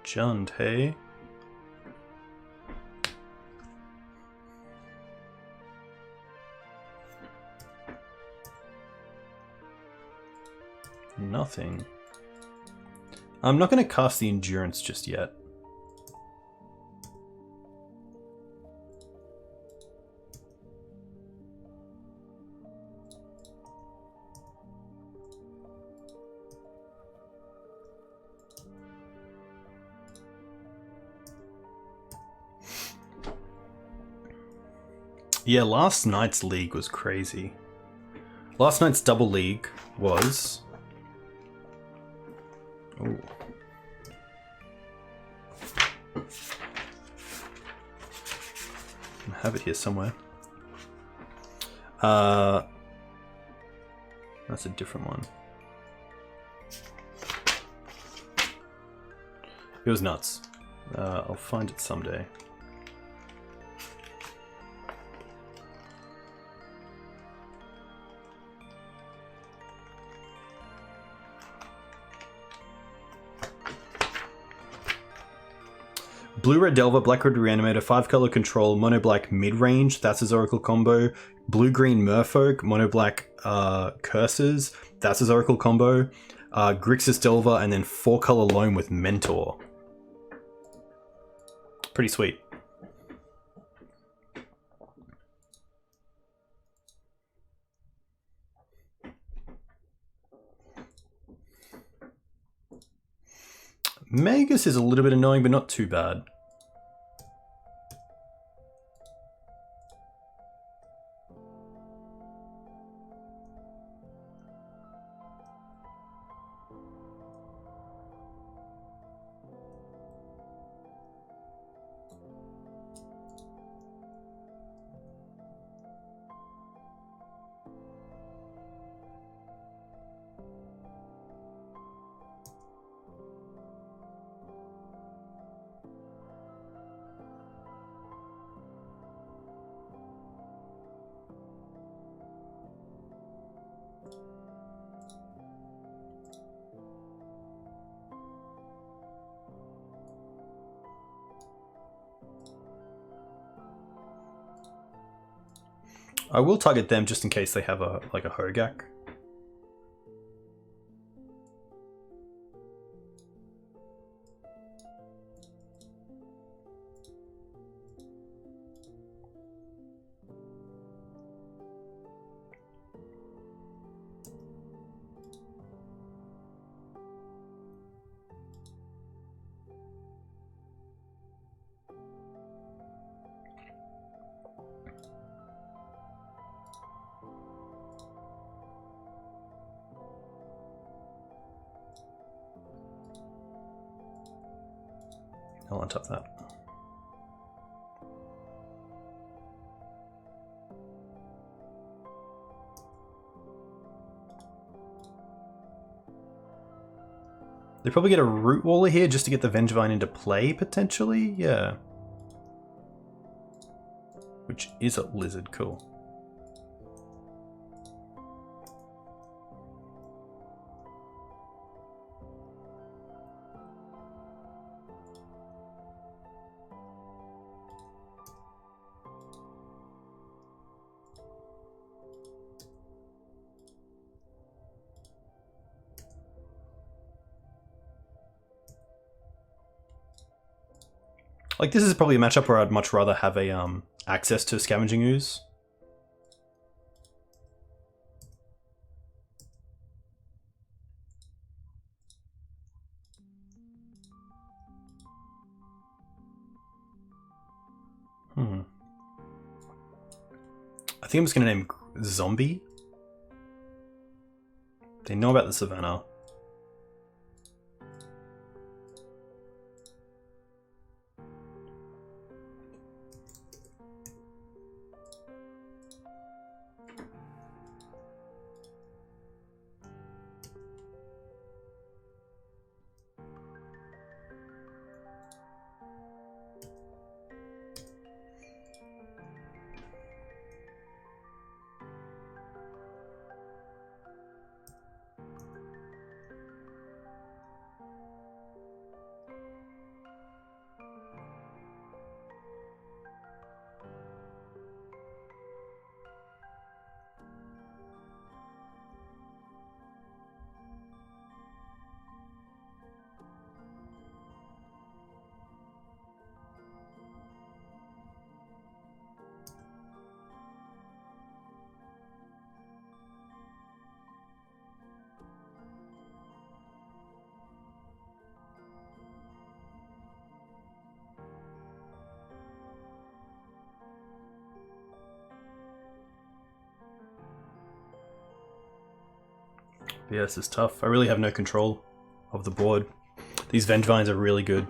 Jund, hey? Nothing. I'm not going to cast the Endurance just yet. Yeah, last night's league was crazy. Last night's double league was... Ooh. I have it here somewhere. That's a different one. It was nuts. I'll find it someday. Blue-Red Delver, Black-Red Reanimator, 5-color control, Mono-Black mid-range, that's his Oracle combo. Blue-Green Merfolk, Mono-Black Curses, that's his Oracle combo. Grixis Delver, and then 4-color Loam with Mentor. Pretty sweet. Magus is a little bit annoying, but not too bad. I will target them just in case they have a like a Hogak. I'll untap that. They probably get a Root Waller here just to get the Vengevine into play, potentially? Yeah. Which is a lizard, cool. Like, this is probably a matchup where I'd much rather have a access to Scavenging Ooze. I think I'm just going to name Zombie. They know about the Savannah. But yeah, this is tough. I really have no control of the board. These Vengevines are really good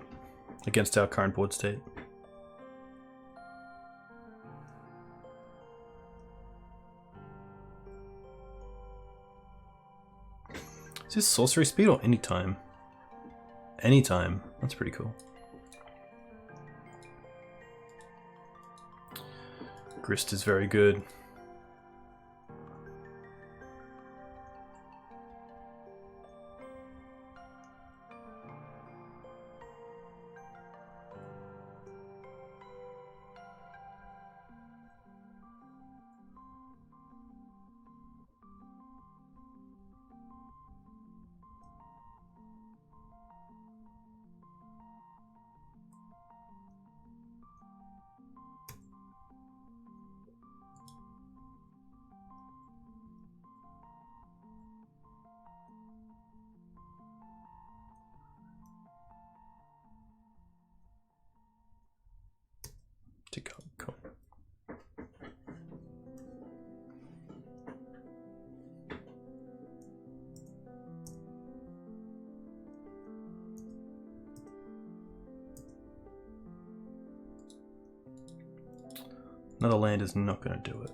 against our current board state. Is this sorcery speed or anytime? Anytime. That's pretty cool. Grist is very good. Cool. Another land is not going to do it.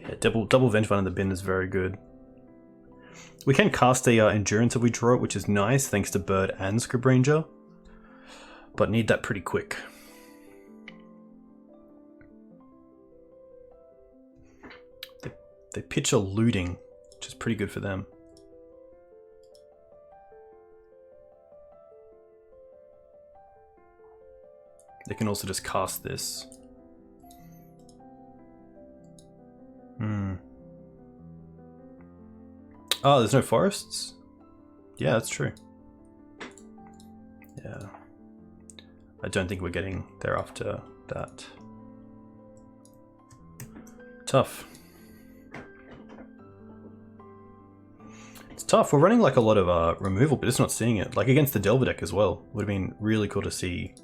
Yeah, double Vengevine in the bin is very good. We can cast a Endurance if we draw it, which is nice, thanks to Bird and Scribranger. But need that pretty quick. They pitch a Looting, which is pretty good for them. They can also just cast this. Oh, there's no forests? Yeah, that's true. Yeah. I don't think we're getting there after that. Tough. It's tough. We're running like a lot of removal, but just not seeing it. Like against the Delver deck as well. Would have been really cool to see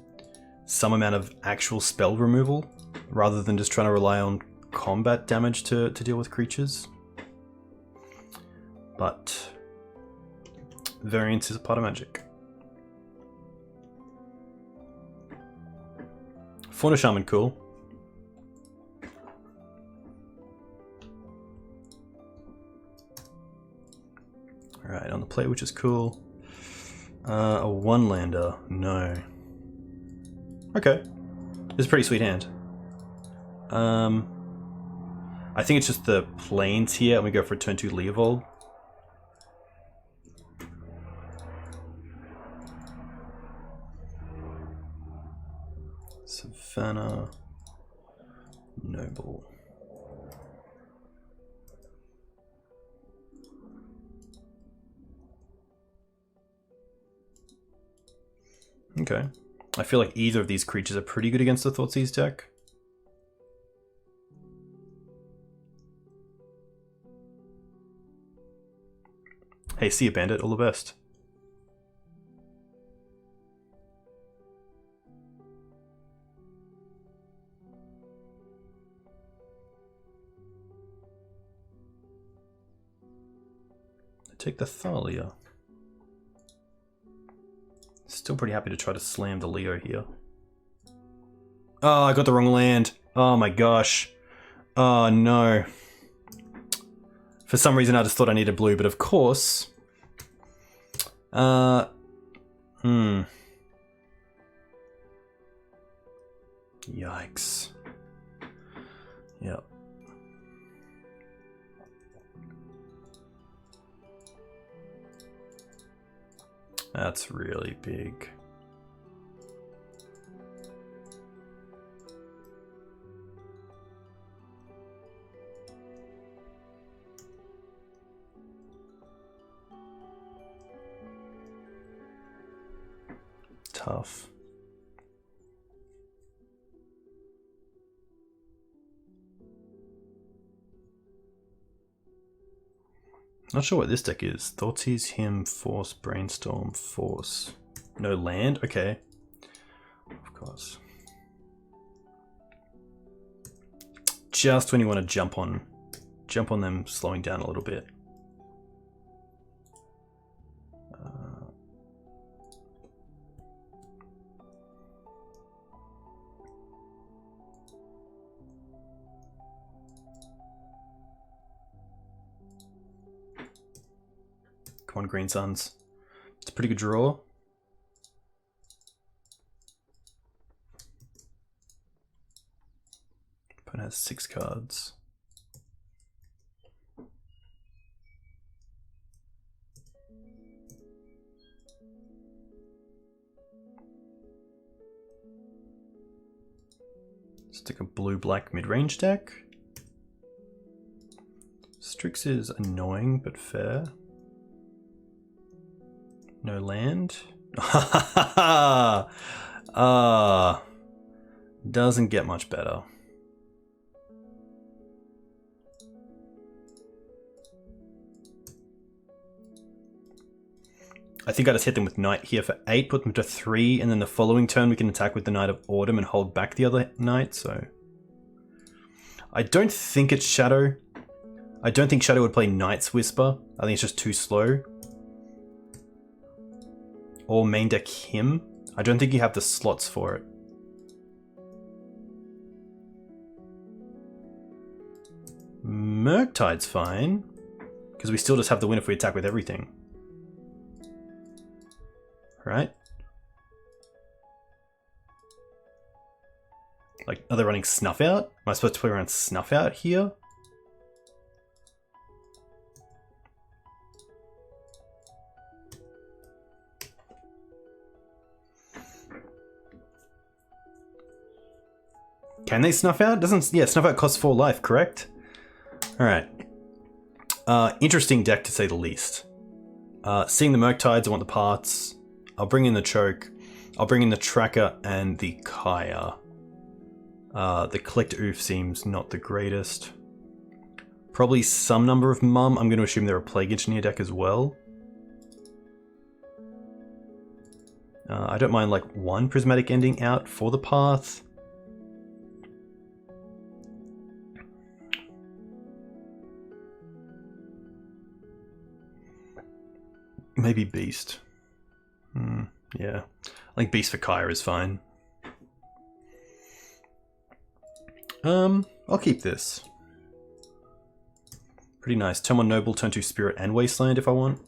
some amount of actual spell removal rather than just trying to rely on combat damage to deal with creatures. But variance is a part of Magic. Fauna Shaman, cool. Alright, on the plate, which is cool. A one-lander, no. Okay. This is a pretty sweet hand. I think it's just the planes here, and we go for a turn 2 Leovold. Savannah, Noble. Okay. I feel like either of these creatures are pretty good against the Thoughtseize deck. Hey, see you, Bandit. All the best. Take the Thalia. Still pretty happy to try to slam the Leo here. Oh, I got the wrong land. Oh my gosh. Oh no. For some reason I just thought I needed blue, but of course... Yikes. Yep. That's really big. tough. Not sure what this deck is. Thoughtseize, Him, Force, Brainstorm, Force. No land? Okay. Of course. Just when you want to jump on them, slowing down a little bit. Come on, Green Suns. It's a pretty good draw. Opponent has 6 cards. Stick a blue-black mid-range deck. Strix is annoying but fair. No land. Doesn't get much better. I think I just hit them with Knight here for 8, put them to 3, and then the following turn we can attack with the Knight of Autumn and hold back the other Knight, so... I don't think it's Shadow. I don't think Shadow would play Knight's Whisper. I think it's just too slow. Or main deck Him. I don't think you have the slots for it. Murktide's fine, because we still just have the win if we attack with everything. Right? Like, are they running Snuff Out? Am I supposed to play around Snuff Out here? Can they Snuff Out? Doesn't, yeah, Snuff Out costs 4 life, correct? Alright. Interesting deck to say the least. Seeing the Murktides, I want the parts. I'll bring in the Choke. I'll bring in the Tracker and the Kaya. The Collect Oof seems not the greatest. Probably some number of Mum. I'm going to assume they're a Plague Engineer deck as well. I don't mind like 1 Prismatic Ending out for the path. Maybe Beast. Yeah. I think Beast for Kaya is fine. I'll keep this. Pretty nice. Turn 1 Noble, turn 2 Spirit and Wasteland if I want.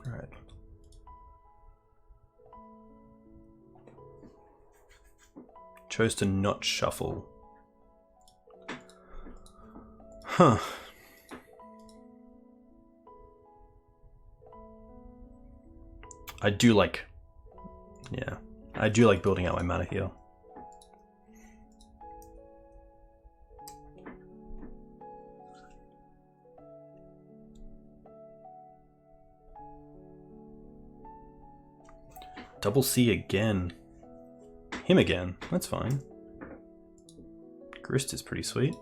Alright. Chose to not shuffle. Huh. I do like... Yeah. I do like building out my mana here. Double C again. Him again. That's fine. Grist is pretty sweet.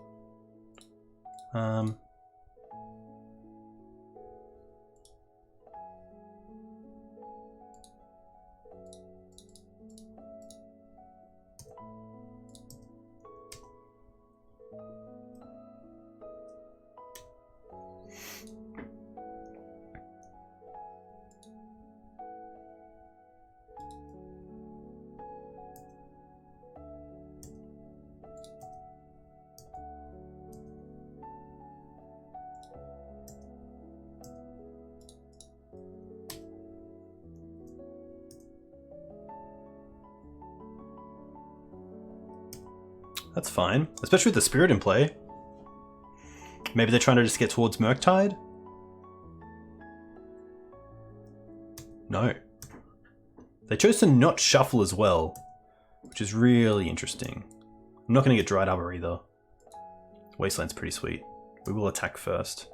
That's fine, especially with the Spirit in play. Maybe they're trying to just get towards Murktide? No. They chose to not shuffle as well, which is really interesting. I'm not going to get Dried Arbor either. Wasteland's pretty sweet. We will attack first.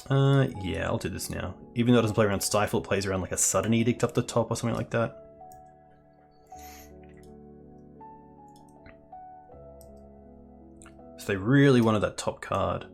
Yeah, I'll do this now. Even though it doesn't play around Stifle, it plays around like a Sudden Edict up the top or something like that. So they really wanted that top card.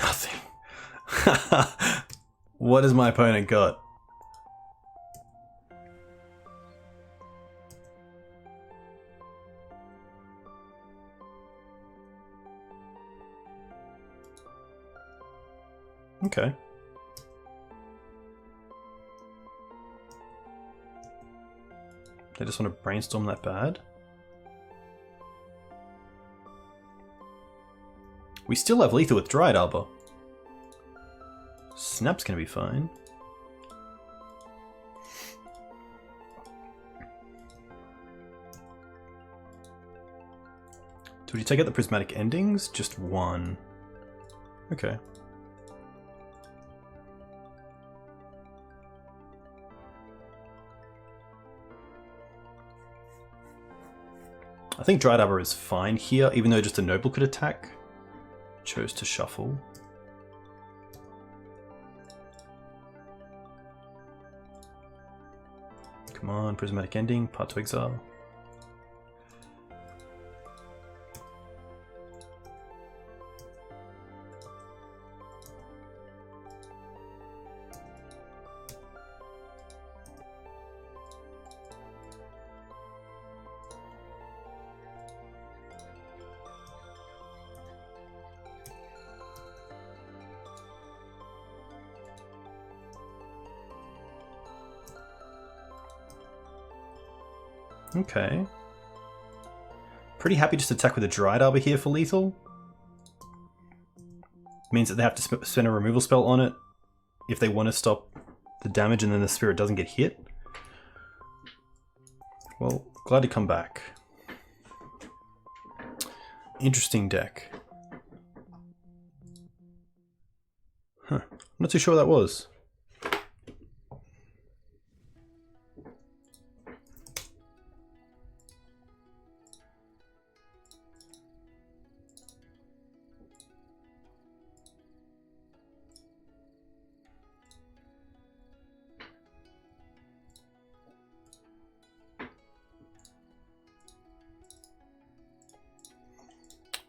Nothing. What has my opponent got? Okay. They just want to brainstorm that bad? We still have lethal with Dryad Arbor. Snap's gonna be fine. Do we take out the prismatic endings? Just one. Okay. I think Dryad Arbor is fine here, even though just a noble could attack. Chose to shuffle. Come on, prismatic ending, part to exile. Okay. Pretty happy just to attack with a Dryad Arbor here for lethal. Means that they have to spend a removal spell on it if they want to stop the damage and then the spirit doesn't get hit. Well, glad to come back. Interesting deck. Huh. I'm not too sure what that was.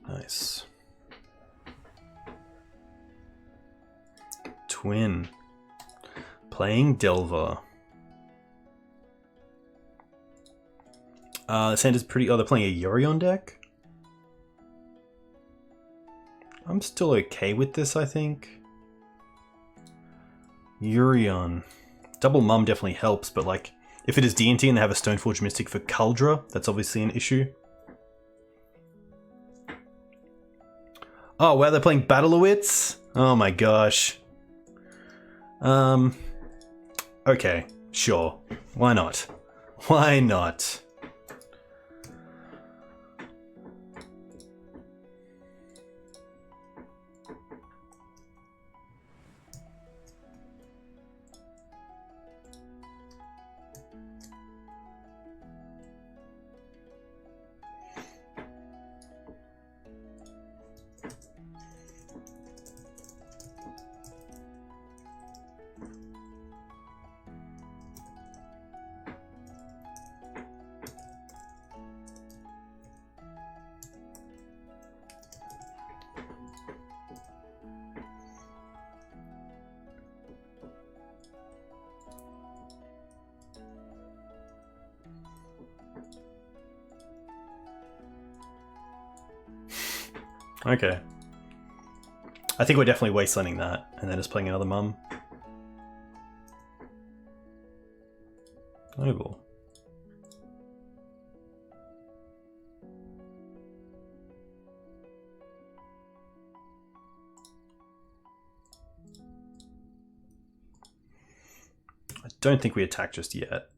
Nice. Twin. Playing Delver. Santa's pretty... Oh, they're playing a Yorion deck? I'm still okay with this, I think. Yorion. Double Mum definitely helps, but like, if it is D&T and they have a Stoneforge Mystic for Kaldra, that's obviously an issue. Oh, wow, they're playing Battlewits? Oh my gosh. Okay, sure. Why not? Why not? Okay. I think we're definitely wastelanding that, and then just playing another Mum. Noble. I don't think we attack just yet.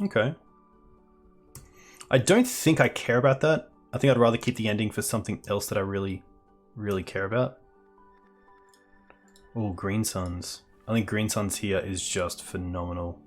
Okay. I don't think I care about that. I think I'd rather keep the ending for something else that I really, really care about. Oh, Green Suns. I think Green Suns here is just phenomenal.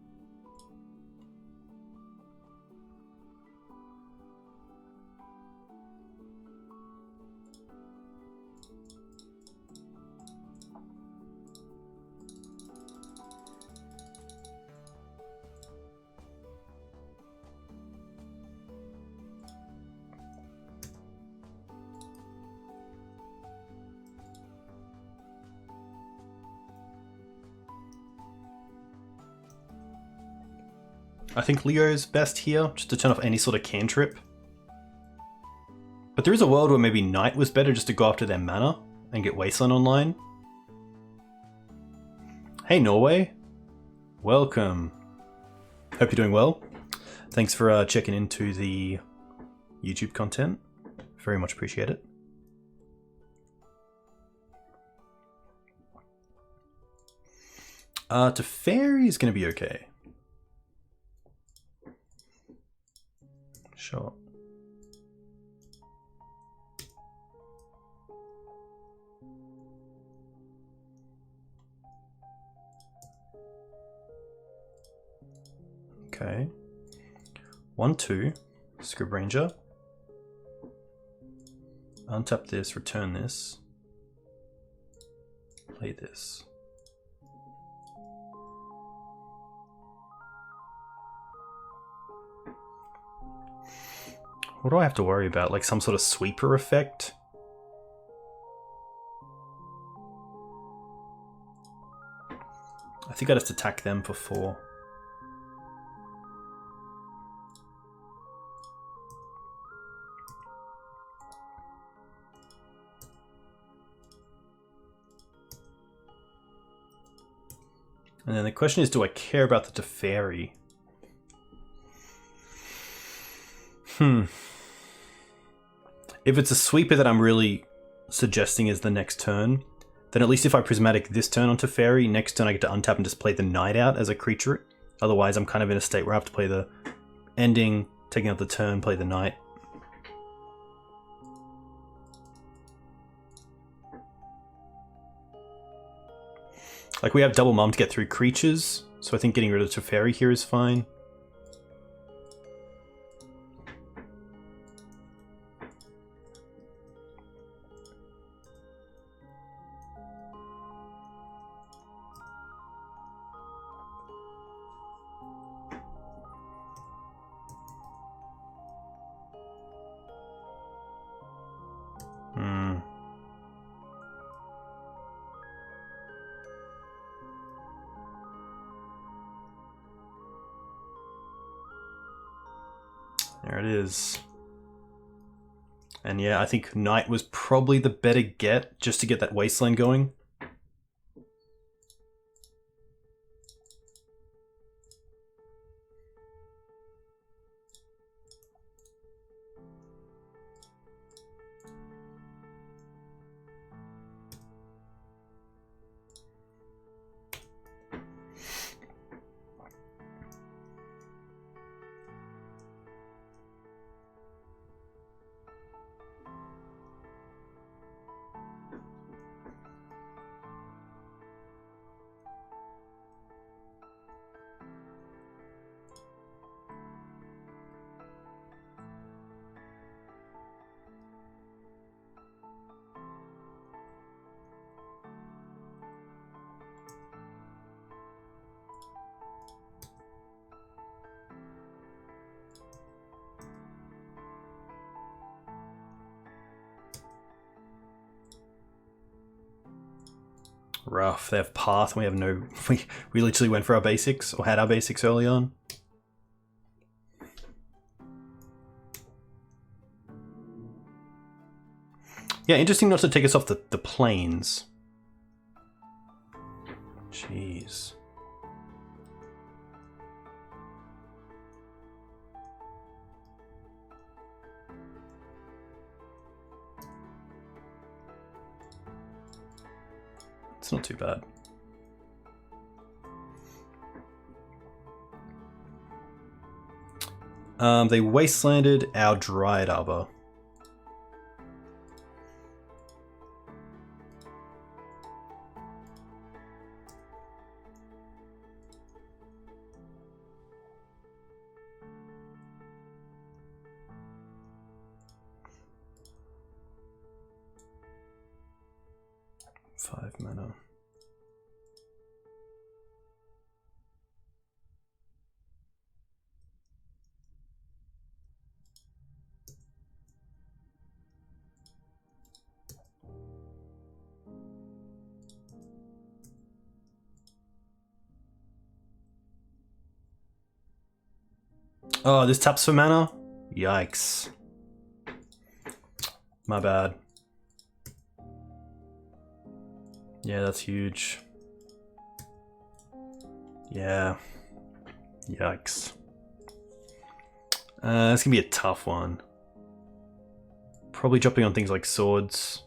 I think Leo's best here, just to turn off any sort of cantrip. But there is a world where maybe Knight was better just to go after their mana and get Wasteland online. Hey Norway, welcome. Hope you're doing well. Thanks for checking into the YouTube content. Very much appreciate it. Teferi is going to be okay. Sure. Okay. 1/2. Scrib Ranger. Untap this, return this. Play this. What do I have to worry about? Like some sort of sweeper effect? I think I'd have to attack them for 4. And then the question is, do I care about the Teferi? If it's a sweeper that I'm really suggesting is the next turn, then at least if I prismatic this turn onto Teferi, next turn I get to untap and just play the Knight out as a creature. Otherwise I'm kind of in a state where I have to play the ending, taking out the turn, play the Knight. Like we have double mum to get through creatures, so I think getting rid of Teferi here is fine. There it is. And yeah, I think Knight was probably the better get, just to get that Wasteland going. Rough. They have path and we have no... We literally went for our basics, or had our basics early on. Yeah, interesting not to take us off the planes. Jeez. It's not too bad. They wastelanded our Dryad Arbor. Five mana. Oh, this taps for mana? Yikes. My bad. Yeah, that's huge. Yeah. Yikes. It's gonna be a tough one. Probably dropping on things like swords.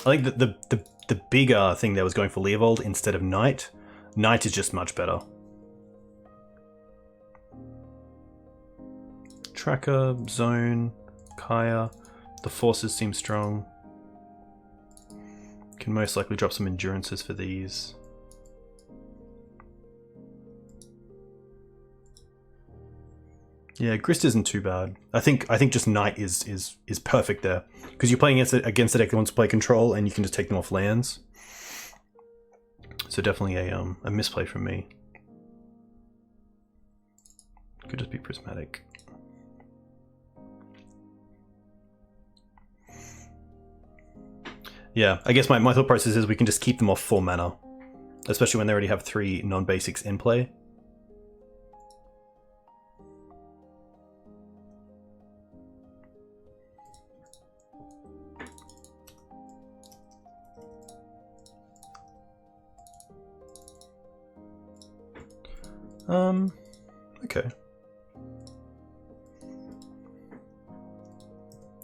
I think the bigger thing there was going for Leovold instead of Knight. Knight is just much better. Tracker, Zone, Kaya. The forces seem strong. Can most likely drop some endurances for these. Yeah, Grist isn't too bad. I think just Knight is perfect there because you're playing against a deck that wants to play control, and you can just take them off lands. So definitely a misplay from me. Could just be Prismatic. Yeah, I guess my thought process is we can just keep them off 4 mana, especially when they already have 3 non-basics in play. Okay.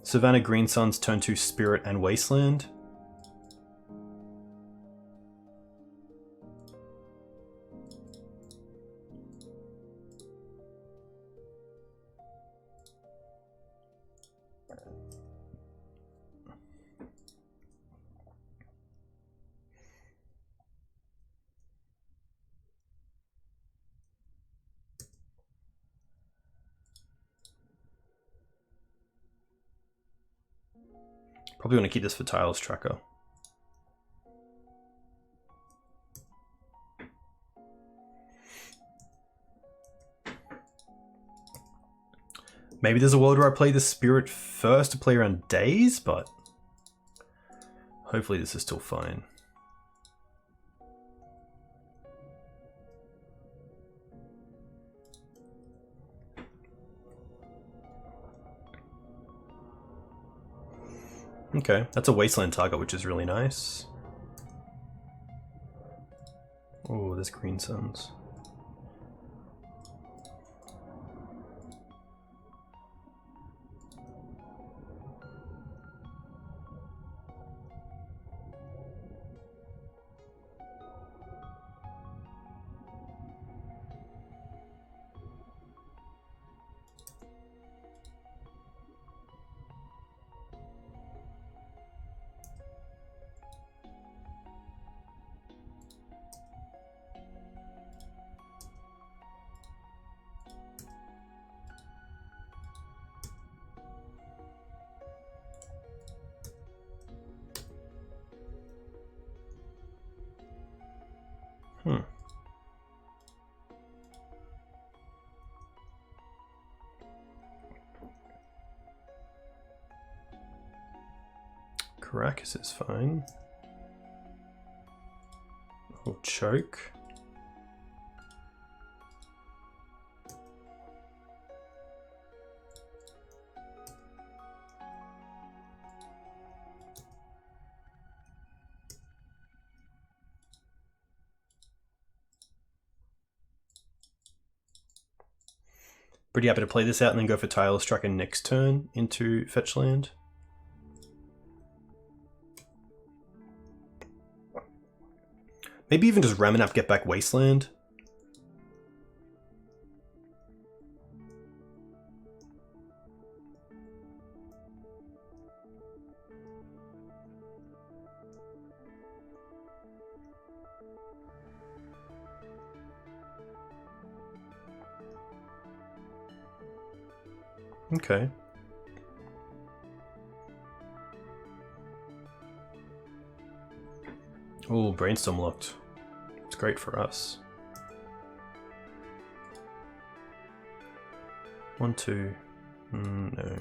Savannah Green Sun's turn 2 Spirit and Wasteland. Probably want to keep this for Tiles Tracker. Maybe there's a world where I play the Spirit first to play around Days, but hopefully this is still fine. Okay, that's a Wasteland target, which is really nice. Oh, there's Green Suns. Caracas is fine. Or choke. Pretty happy to play this out and then go for Tireless Tracker next turn into fetch land. Maybe even just Ramanap, get back Wasteland. Okay. Oh, brainstorm locked. It's great for us. 1, 2. No.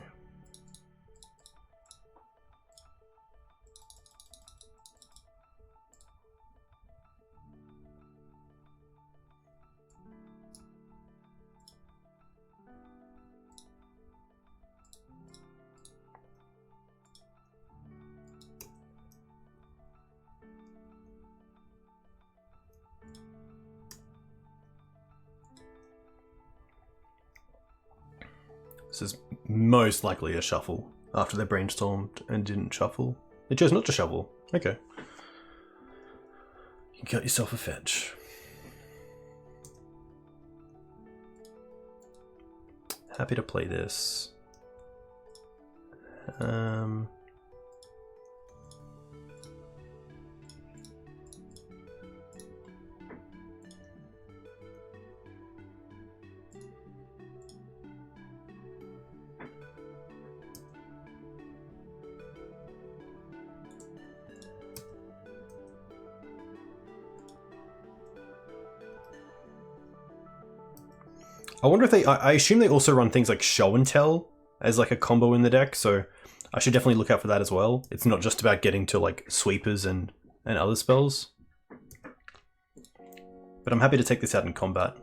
This is most likely a shuffle after they brainstormed and didn't shuffle. They chose not to shuffle. Okay. You got yourself a fetch. Happy to play this. I wonder if I assume they also run things like Show and Tell as like a combo in the deck, so I should definitely look out for that as well. It's not just about getting to like sweepers and other spells. But I'm happy to take this out in combat.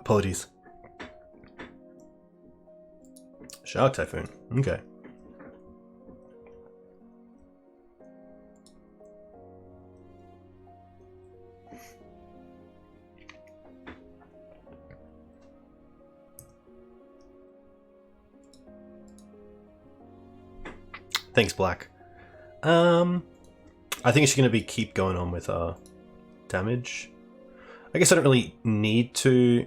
Apologies. Shark Typhoon. Okay. Thanks, Black. I think it's going to be keep going on with damage. I guess I don't really need to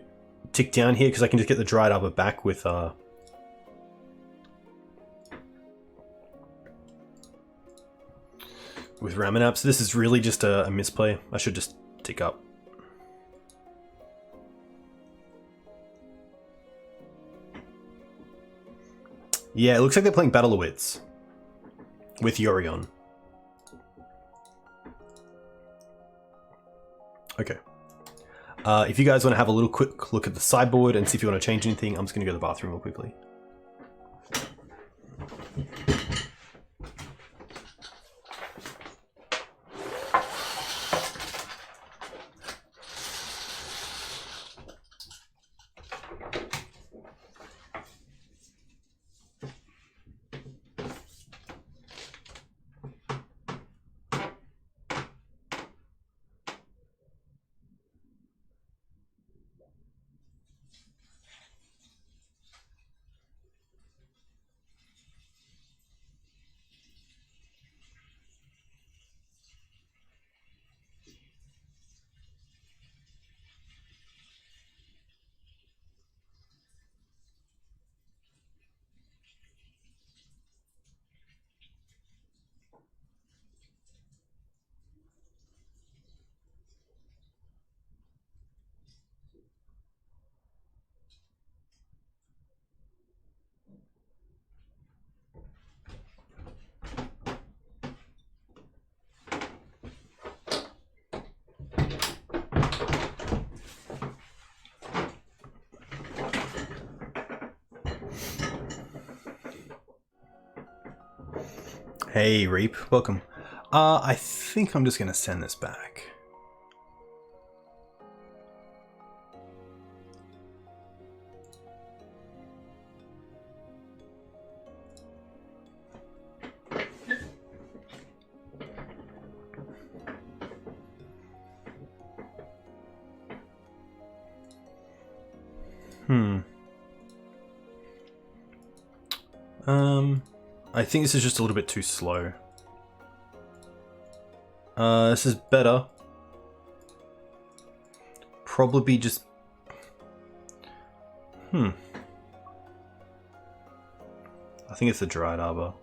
tick down here because I can just get the Dried Arbor back with Ramanap. So this is really just a misplay. I should just tick up. Yeah, it looks like they're playing Battle of Wits with Yorion. Okay. If you guys want to have a little quick look at the sideboard and see if you want to change anything, I'm just going to go to the bathroom real quickly. Hey Reap, welcome. I think I'm just gonna send this back. I think this is just a little bit too slow. This is better. Probably just... I think it's the Dried Arbor.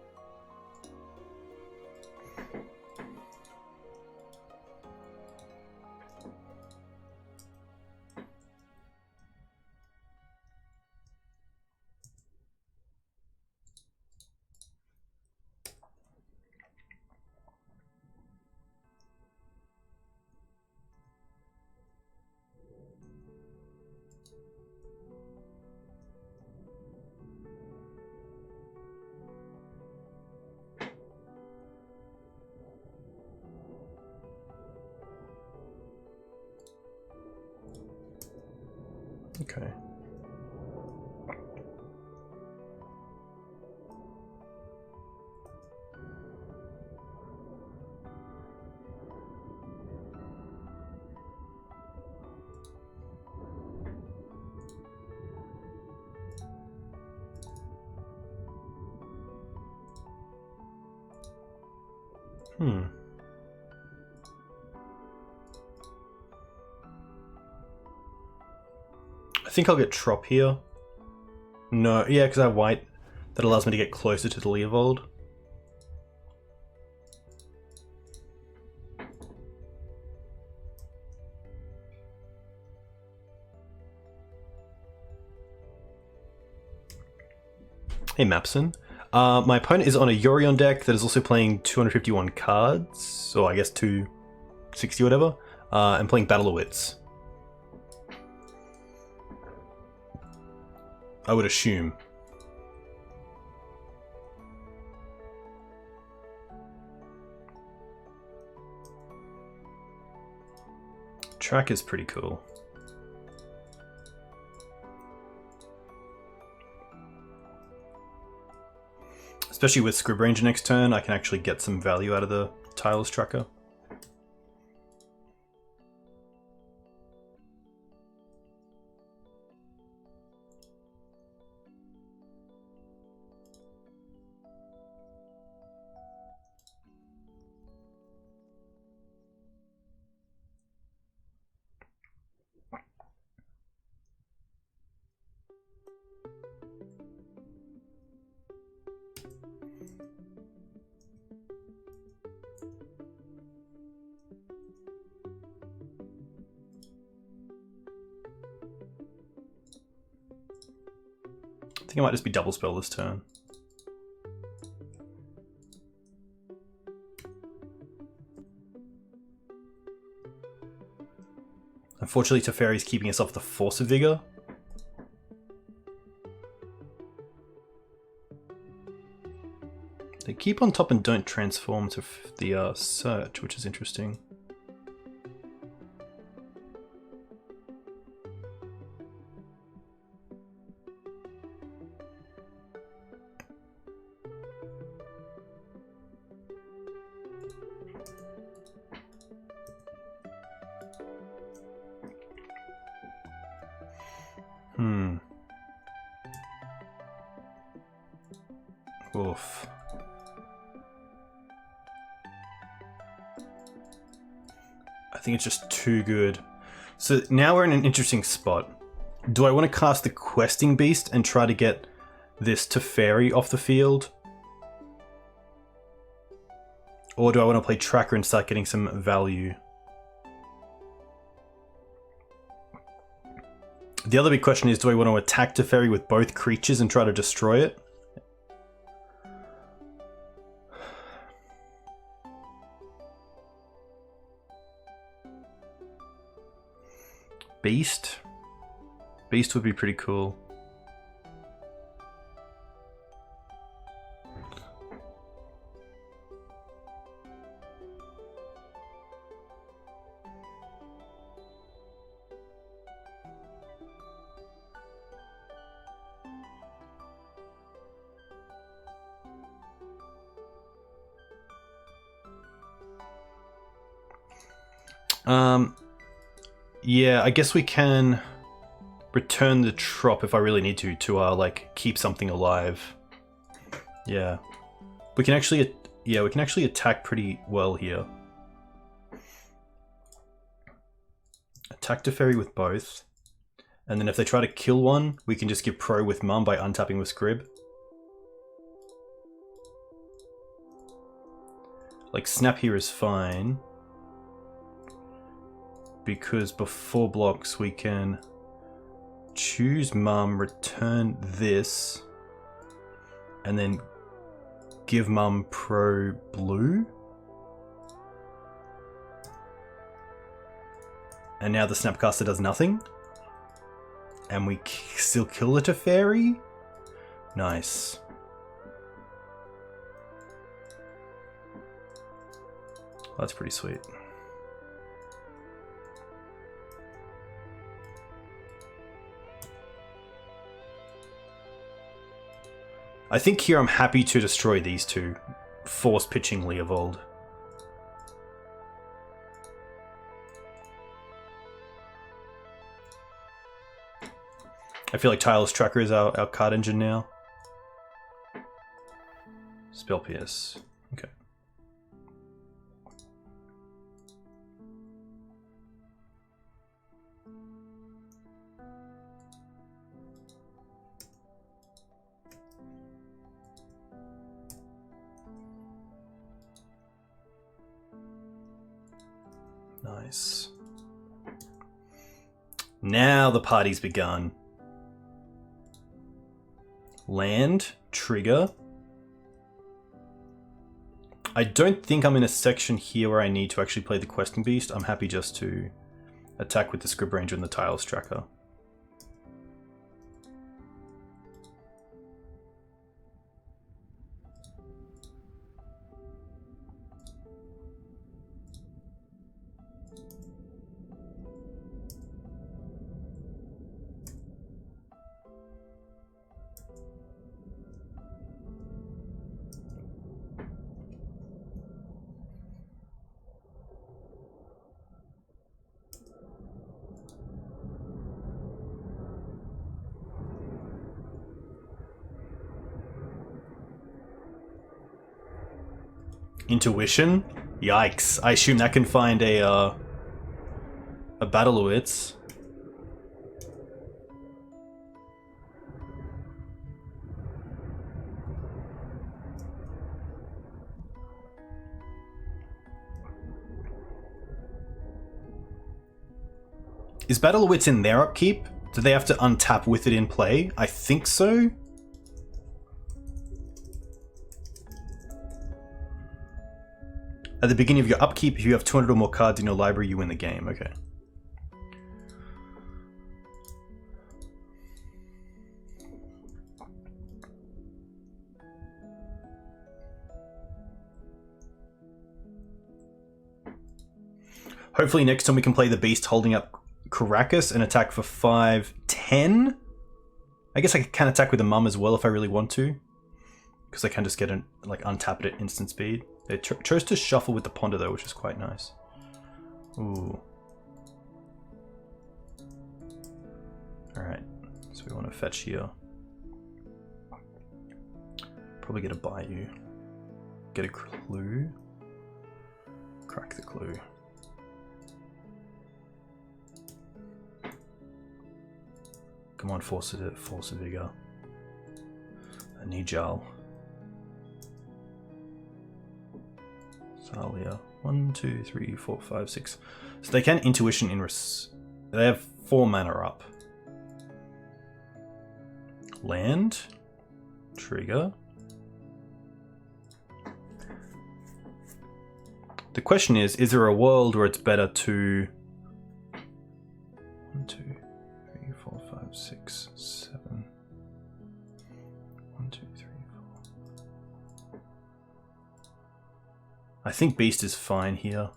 Okay. I think I'll get Trop here. No, yeah, because I have white. That allows me to get closer to the Leovold. Hey, Mapson. My opponent is on a Yorion deck that is also playing 251 cards, or I guess 260 or whatever, and playing Battle of Wits. I would assume. Track is pretty cool. Especially with Scrib Ranger next turn, I can actually get some value out of the Tireless Tracker. I think I might just be double spell this turn. Unfortunately, Teferi's keeping us off the Force of Vigor. They keep on top and don't transform to the Search, which is interesting. Oof. I think it's just too good. So now we're in an interesting spot. Do I want to cast the Questing Beast and try to get this Teferi off the field? Or do I want to play Tracker and start getting some value? The other big question is, do I want to attack Teferi with both creatures and try to destroy it? Beast? Beast would be pretty cool. Yeah, I guess we can return the Trop if I really need to like keep something alive. Yeah. We can actually attack pretty well here. Attack Teferi with both. And then if they try to kill one, we can just give Pro with Mum by untapping with Scrib. Like, Snap here is fine. Because before blocks we can choose Mum, return this, and then give Mum Pro Blue. And now the Snapcaster does nothing. And we still kill the Teferi? Nice. That's pretty sweet. I think here I'm happy to destroy these two. Force pitching Leovold. I feel like Tireless Tracker is our card engine now. Spell Pierce. Okay. Nice. Now the party's begun. Land, trigger. I don't think I'm in a section here where I need to actually play the Questing Beast. I'm happy just to attack with the Scrib Ranger and the Tireless Tracker. Intuition? Yikes. I assume that can find a Battlewitz. Is Battlewitz in their upkeep? Do they have to untap with it in play? I think so. At the beginning of your upkeep, if you have 200 or more cards in your library, you win the game. Okay. Hopefully next time we can play the Beast holding up Caracas and attack for 5/10. I guess I can attack with the Mum as well if I really want to. Because I can just get like untap it at instant speed. They chose to shuffle with the Ponder though, which is quite nice. Ooh. Alright, so we want to fetch here. Probably get a Bayou. Get a Clue. Crack the Clue. Come on, Force of Vigor. I need Jarl. Thalia. 1, 2, 3, 4, 5, 6. So they can Intuition in they have 4 mana up. Land. Trigger. The question is there a world where it's better to 1, 2, 3, 4, 5, 6, 7. 1, 2, 3, 4. I think Beast is fine here.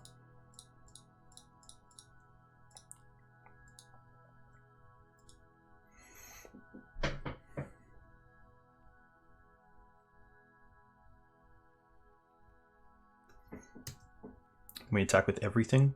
We attack with everything.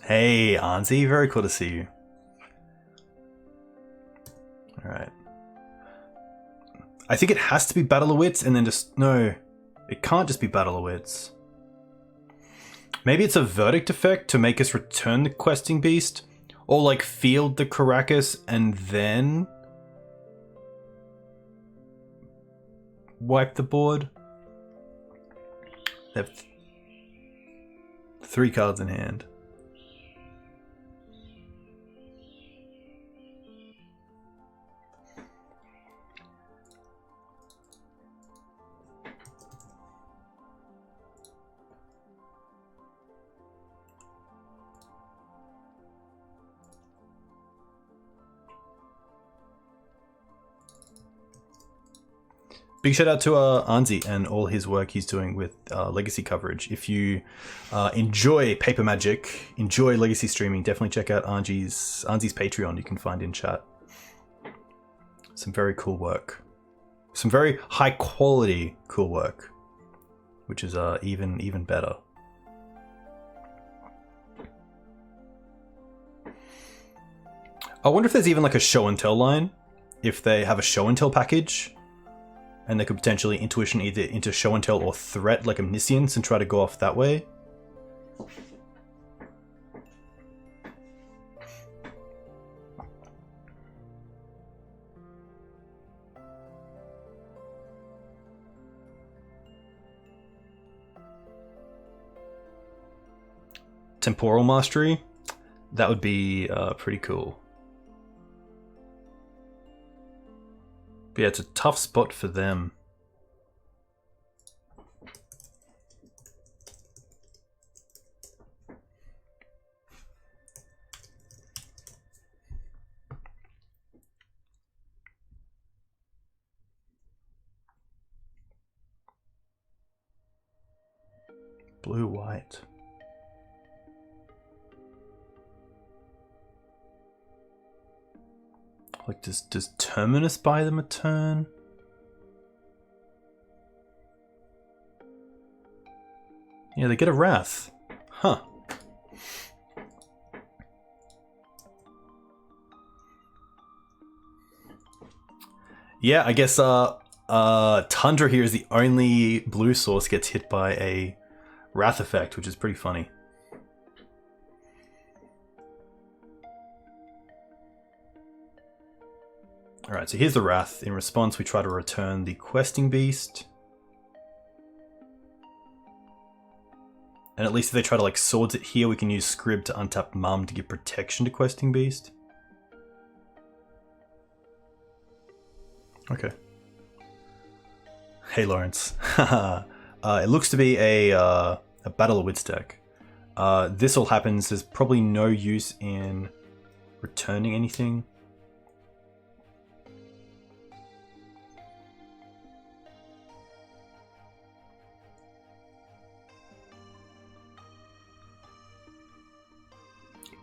Hey, Anzi, very cool to see you. Alright. I think it has to be Battle of Wits and then just... No, it can't just be Battle of Wits. Maybe it's a verdict effect to make us return the Questing Beast. Or like field the Caracas and then... wipe the board. They have 3 cards in hand. Big shout out to Anzi and all his work he's doing with Legacy coverage. If you enjoy Paper Magic, enjoy Legacy streaming, definitely check out Anzi's Patreon. You can find in chat. Some very cool work. Some very high quality cool work, which is even better. I wonder if there's even like a show and tell line, if they have a show and tell package. And they could potentially intuition either into show and tell or threat like Omniscience and try to go off that way. Temporal Mastery, that would be pretty cool. But yeah, it's a tough spot for them. Blue, white. Like, does Terminus buy them a turn? Yeah, they get a Wrath. Huh. Yeah, I guess Tundra here is the only blue source gets hit by a Wrath effect, which is pretty funny. Alright, so here's the Wrath. In response, we try to return the Questing Beast. And at least if they try to like swords it here, we can use Scrib to untap Mum to give protection to Questing Beast. Okay. Hey Lawrence. It looks to be a Battle of Wits deck. This all happens, there's probably no use in returning anything.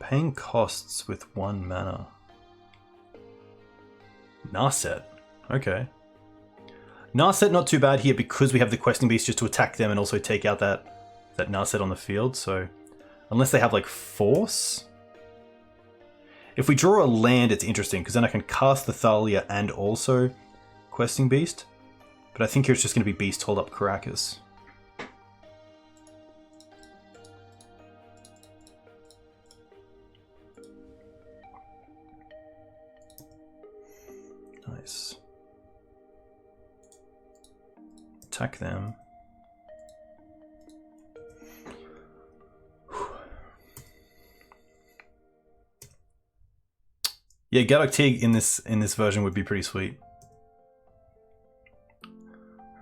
Paying costs with 1 mana. Narset. Okay. Narset not too bad here because we have the Questing Beast just to attack them and also take out that Narset on the field, so... Unless they have, like, Force? If we draw a land, it's interesting, because then I can cast the Thalia and also Questing Beast. But I think here it's just going to be Beast hold up Caracas. Nice. Attack them. Yeah, Gaddock Teeg in this version would be pretty sweet.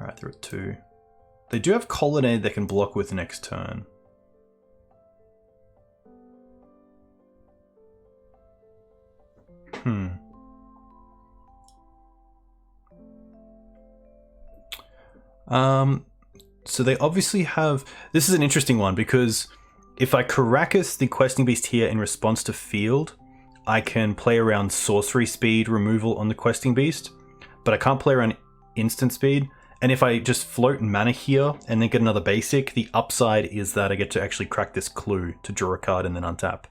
Alright, they're at 2. They do have Colonnade they can block with next turn. So they obviously have... This is an interesting one, because if I Caracas the Questing Beast here in response to field, I can play around sorcery speed removal on the Questing Beast, but I can't play around instant speed. And if I just float mana here and then get another basic, the upside is that I get to actually crack this clue to draw a card and then untap.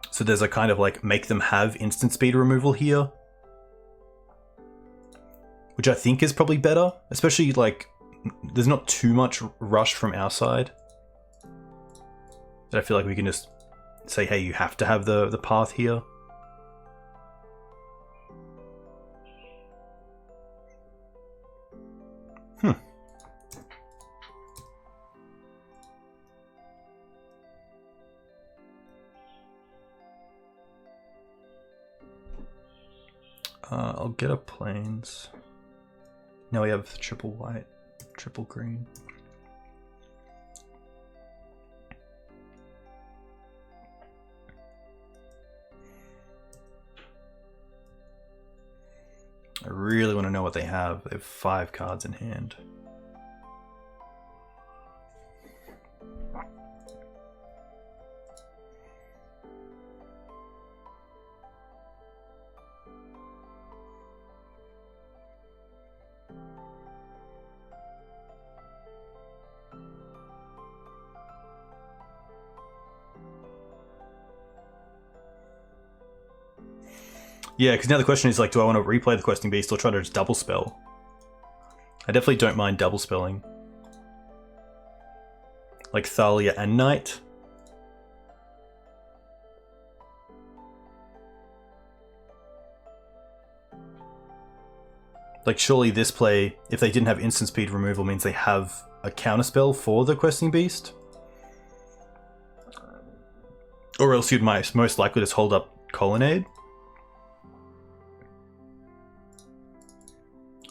So there's a kind of like make them have instant speed removal here, which I think is probably better, especially like there's not too much rush from our side. But I feel like we can just say, hey, you have to have the path here. I'll get a plains. Now we have triple white, triple green. I really want to know what they have. They have 5 cards in hand. Yeah, because now the question is like, do I want to replay the Questing Beast or try to just double spell? I definitely don't mind double spelling. Like Thalia and Knight. Like surely this play, if they didn't have instant speed removal, means they have a counterspell for the Questing Beast? Or else you'd most likely just hold up Colonnade?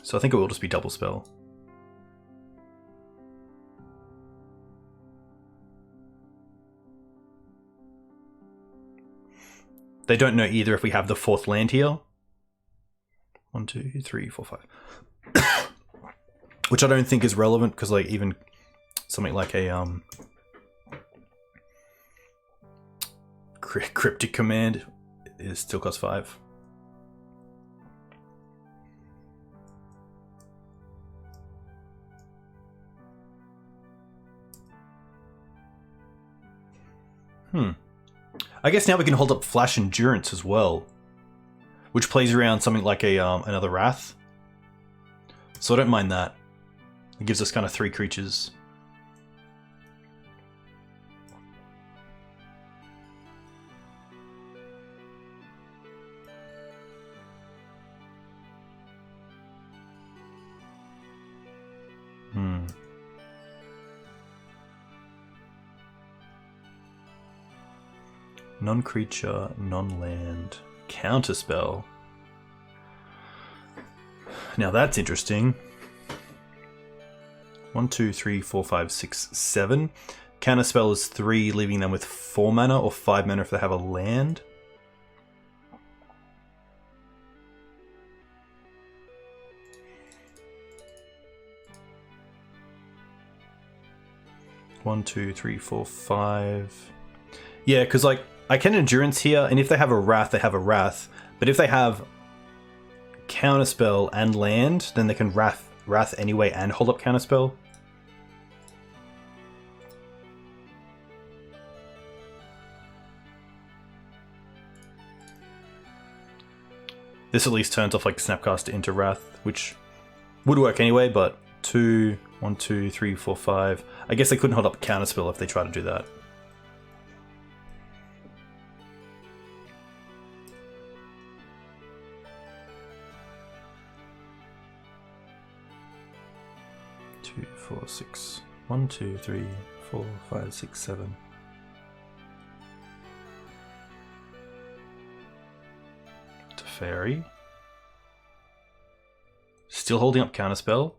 So I think it will just be double spell. They don't know either if we have the 4th land here. 1, 2, 3, 4, 5. Which I don't think is relevant because like even something like a cryptic command is still cost 5. I guess now we can hold up Flash Endurance as well, which plays around something like a another Wrath. So I don't mind that. It gives us kind of 3 creatures. Non-creature, non-land, counterspell. Now that's interesting. 1, 2, 3, 4, 5, 6, 7. Counterspell is 3, leaving them with 4 mana or 5 mana if they have a land. One, 2, 3, 4, 5. Yeah, because like I can Endurance here, and if they have a Wrath, they have a Wrath. But if they have Counterspell and land, then they can Wrath anyway and hold up Counterspell. This at least turns off like Snapcaster into Wrath, which would work anyway, but 2, 1, 2, 3, 4, 5. I guess they couldn't hold up Counterspell if they try to do that. Two, 4, 6. 1, 2, 3, 4, 5, 6, 7. Teferi. Still holding up Counterspell.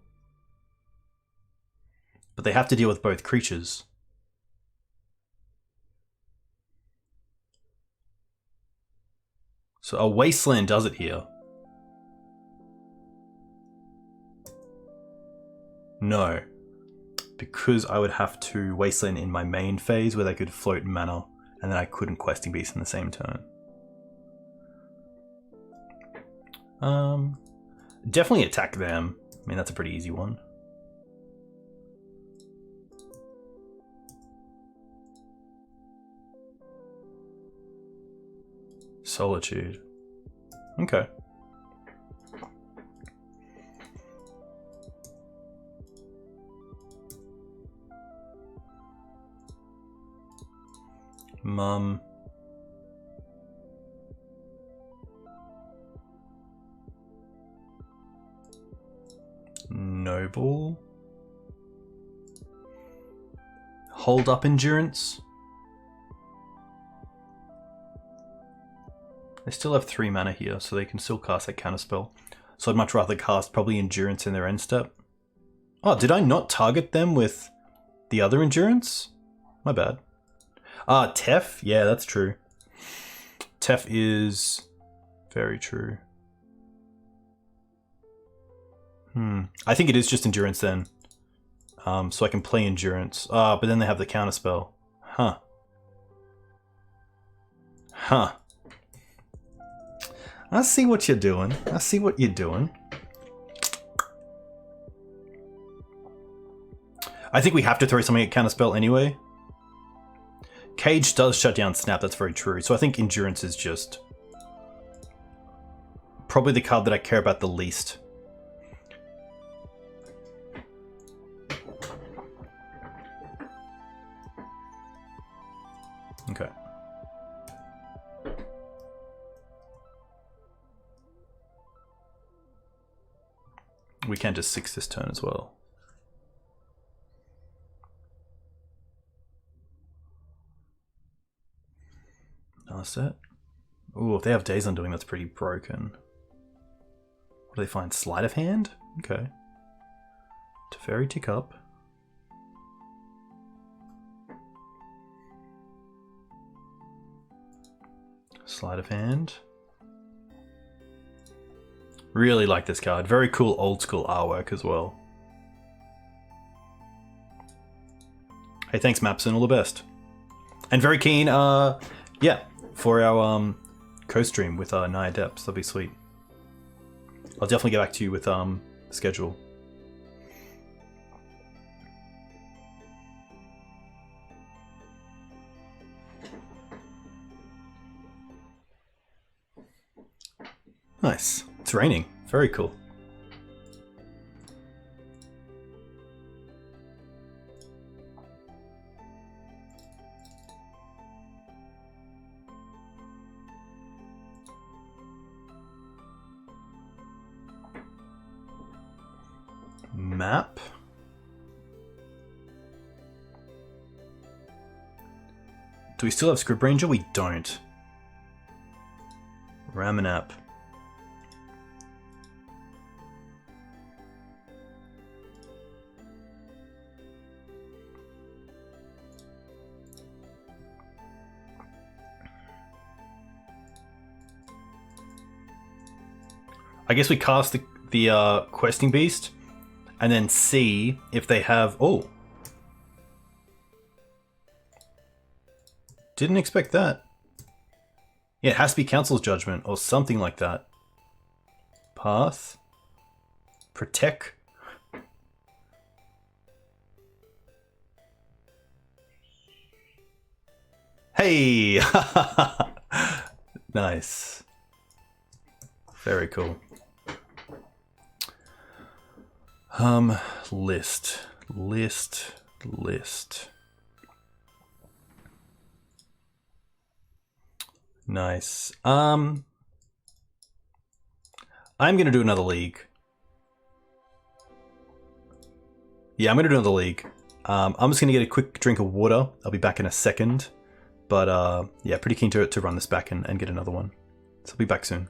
But they have to deal with both creatures. So a Wasteland does it here. No. Because I would have to Wasteland in my main phase where they could float mana, and then I couldn't Questing Beast in the same turn. Definitely attack them. I mean, that's a pretty easy one. Solitude. Okay. Mum. Noble. Hold up Endurance. They still have 3 mana here, so they can still cast that counterspell. So I'd much rather cast probably Endurance in their end step. Oh, did I not target them with the other Endurance? My bad. Ah, Tef? Yeah, that's true. Tef is very true. I think it is just endurance then. So I can play endurance. But then they have the counterspell. Huh. Huh. I see what you're doing. I see what you're doing. I think we have to throw something at counterspell anyway. Cage does shut down Snap, that's very true. So I think endurance is just probably the card that I care about the least. Okay. We can just 6 this turn as well. Another set. Ooh, if they have Days Undoing, that's pretty broken. What do they find? Sleight of Hand? Okay. Teferi tick up. Sleight of Hand. Really like this card. Very cool old school artwork as well. Hey, thanks Mapson, all the best. And very keen, yeah, for our co-stream with Naya Depths. That'd be sweet. I'll definitely get back to you with schedule. Nice. It's raining. Very cool. Map. Do we still have Script Ranger? We don't. Ramanap. I guess we cast the Questing Beast and then see if they have... Oh! Didn't expect that. Yeah, it has to be Council's Judgment or something like that. Path. Protect. Hey! Nice. Very cool. List. Nice. I'm gonna do another league. Yeah, I'm gonna do another league. I'm just gonna get a quick drink of water. I'll be back in a second. But yeah, pretty keen to run this back and get another one. So I'll be back soon.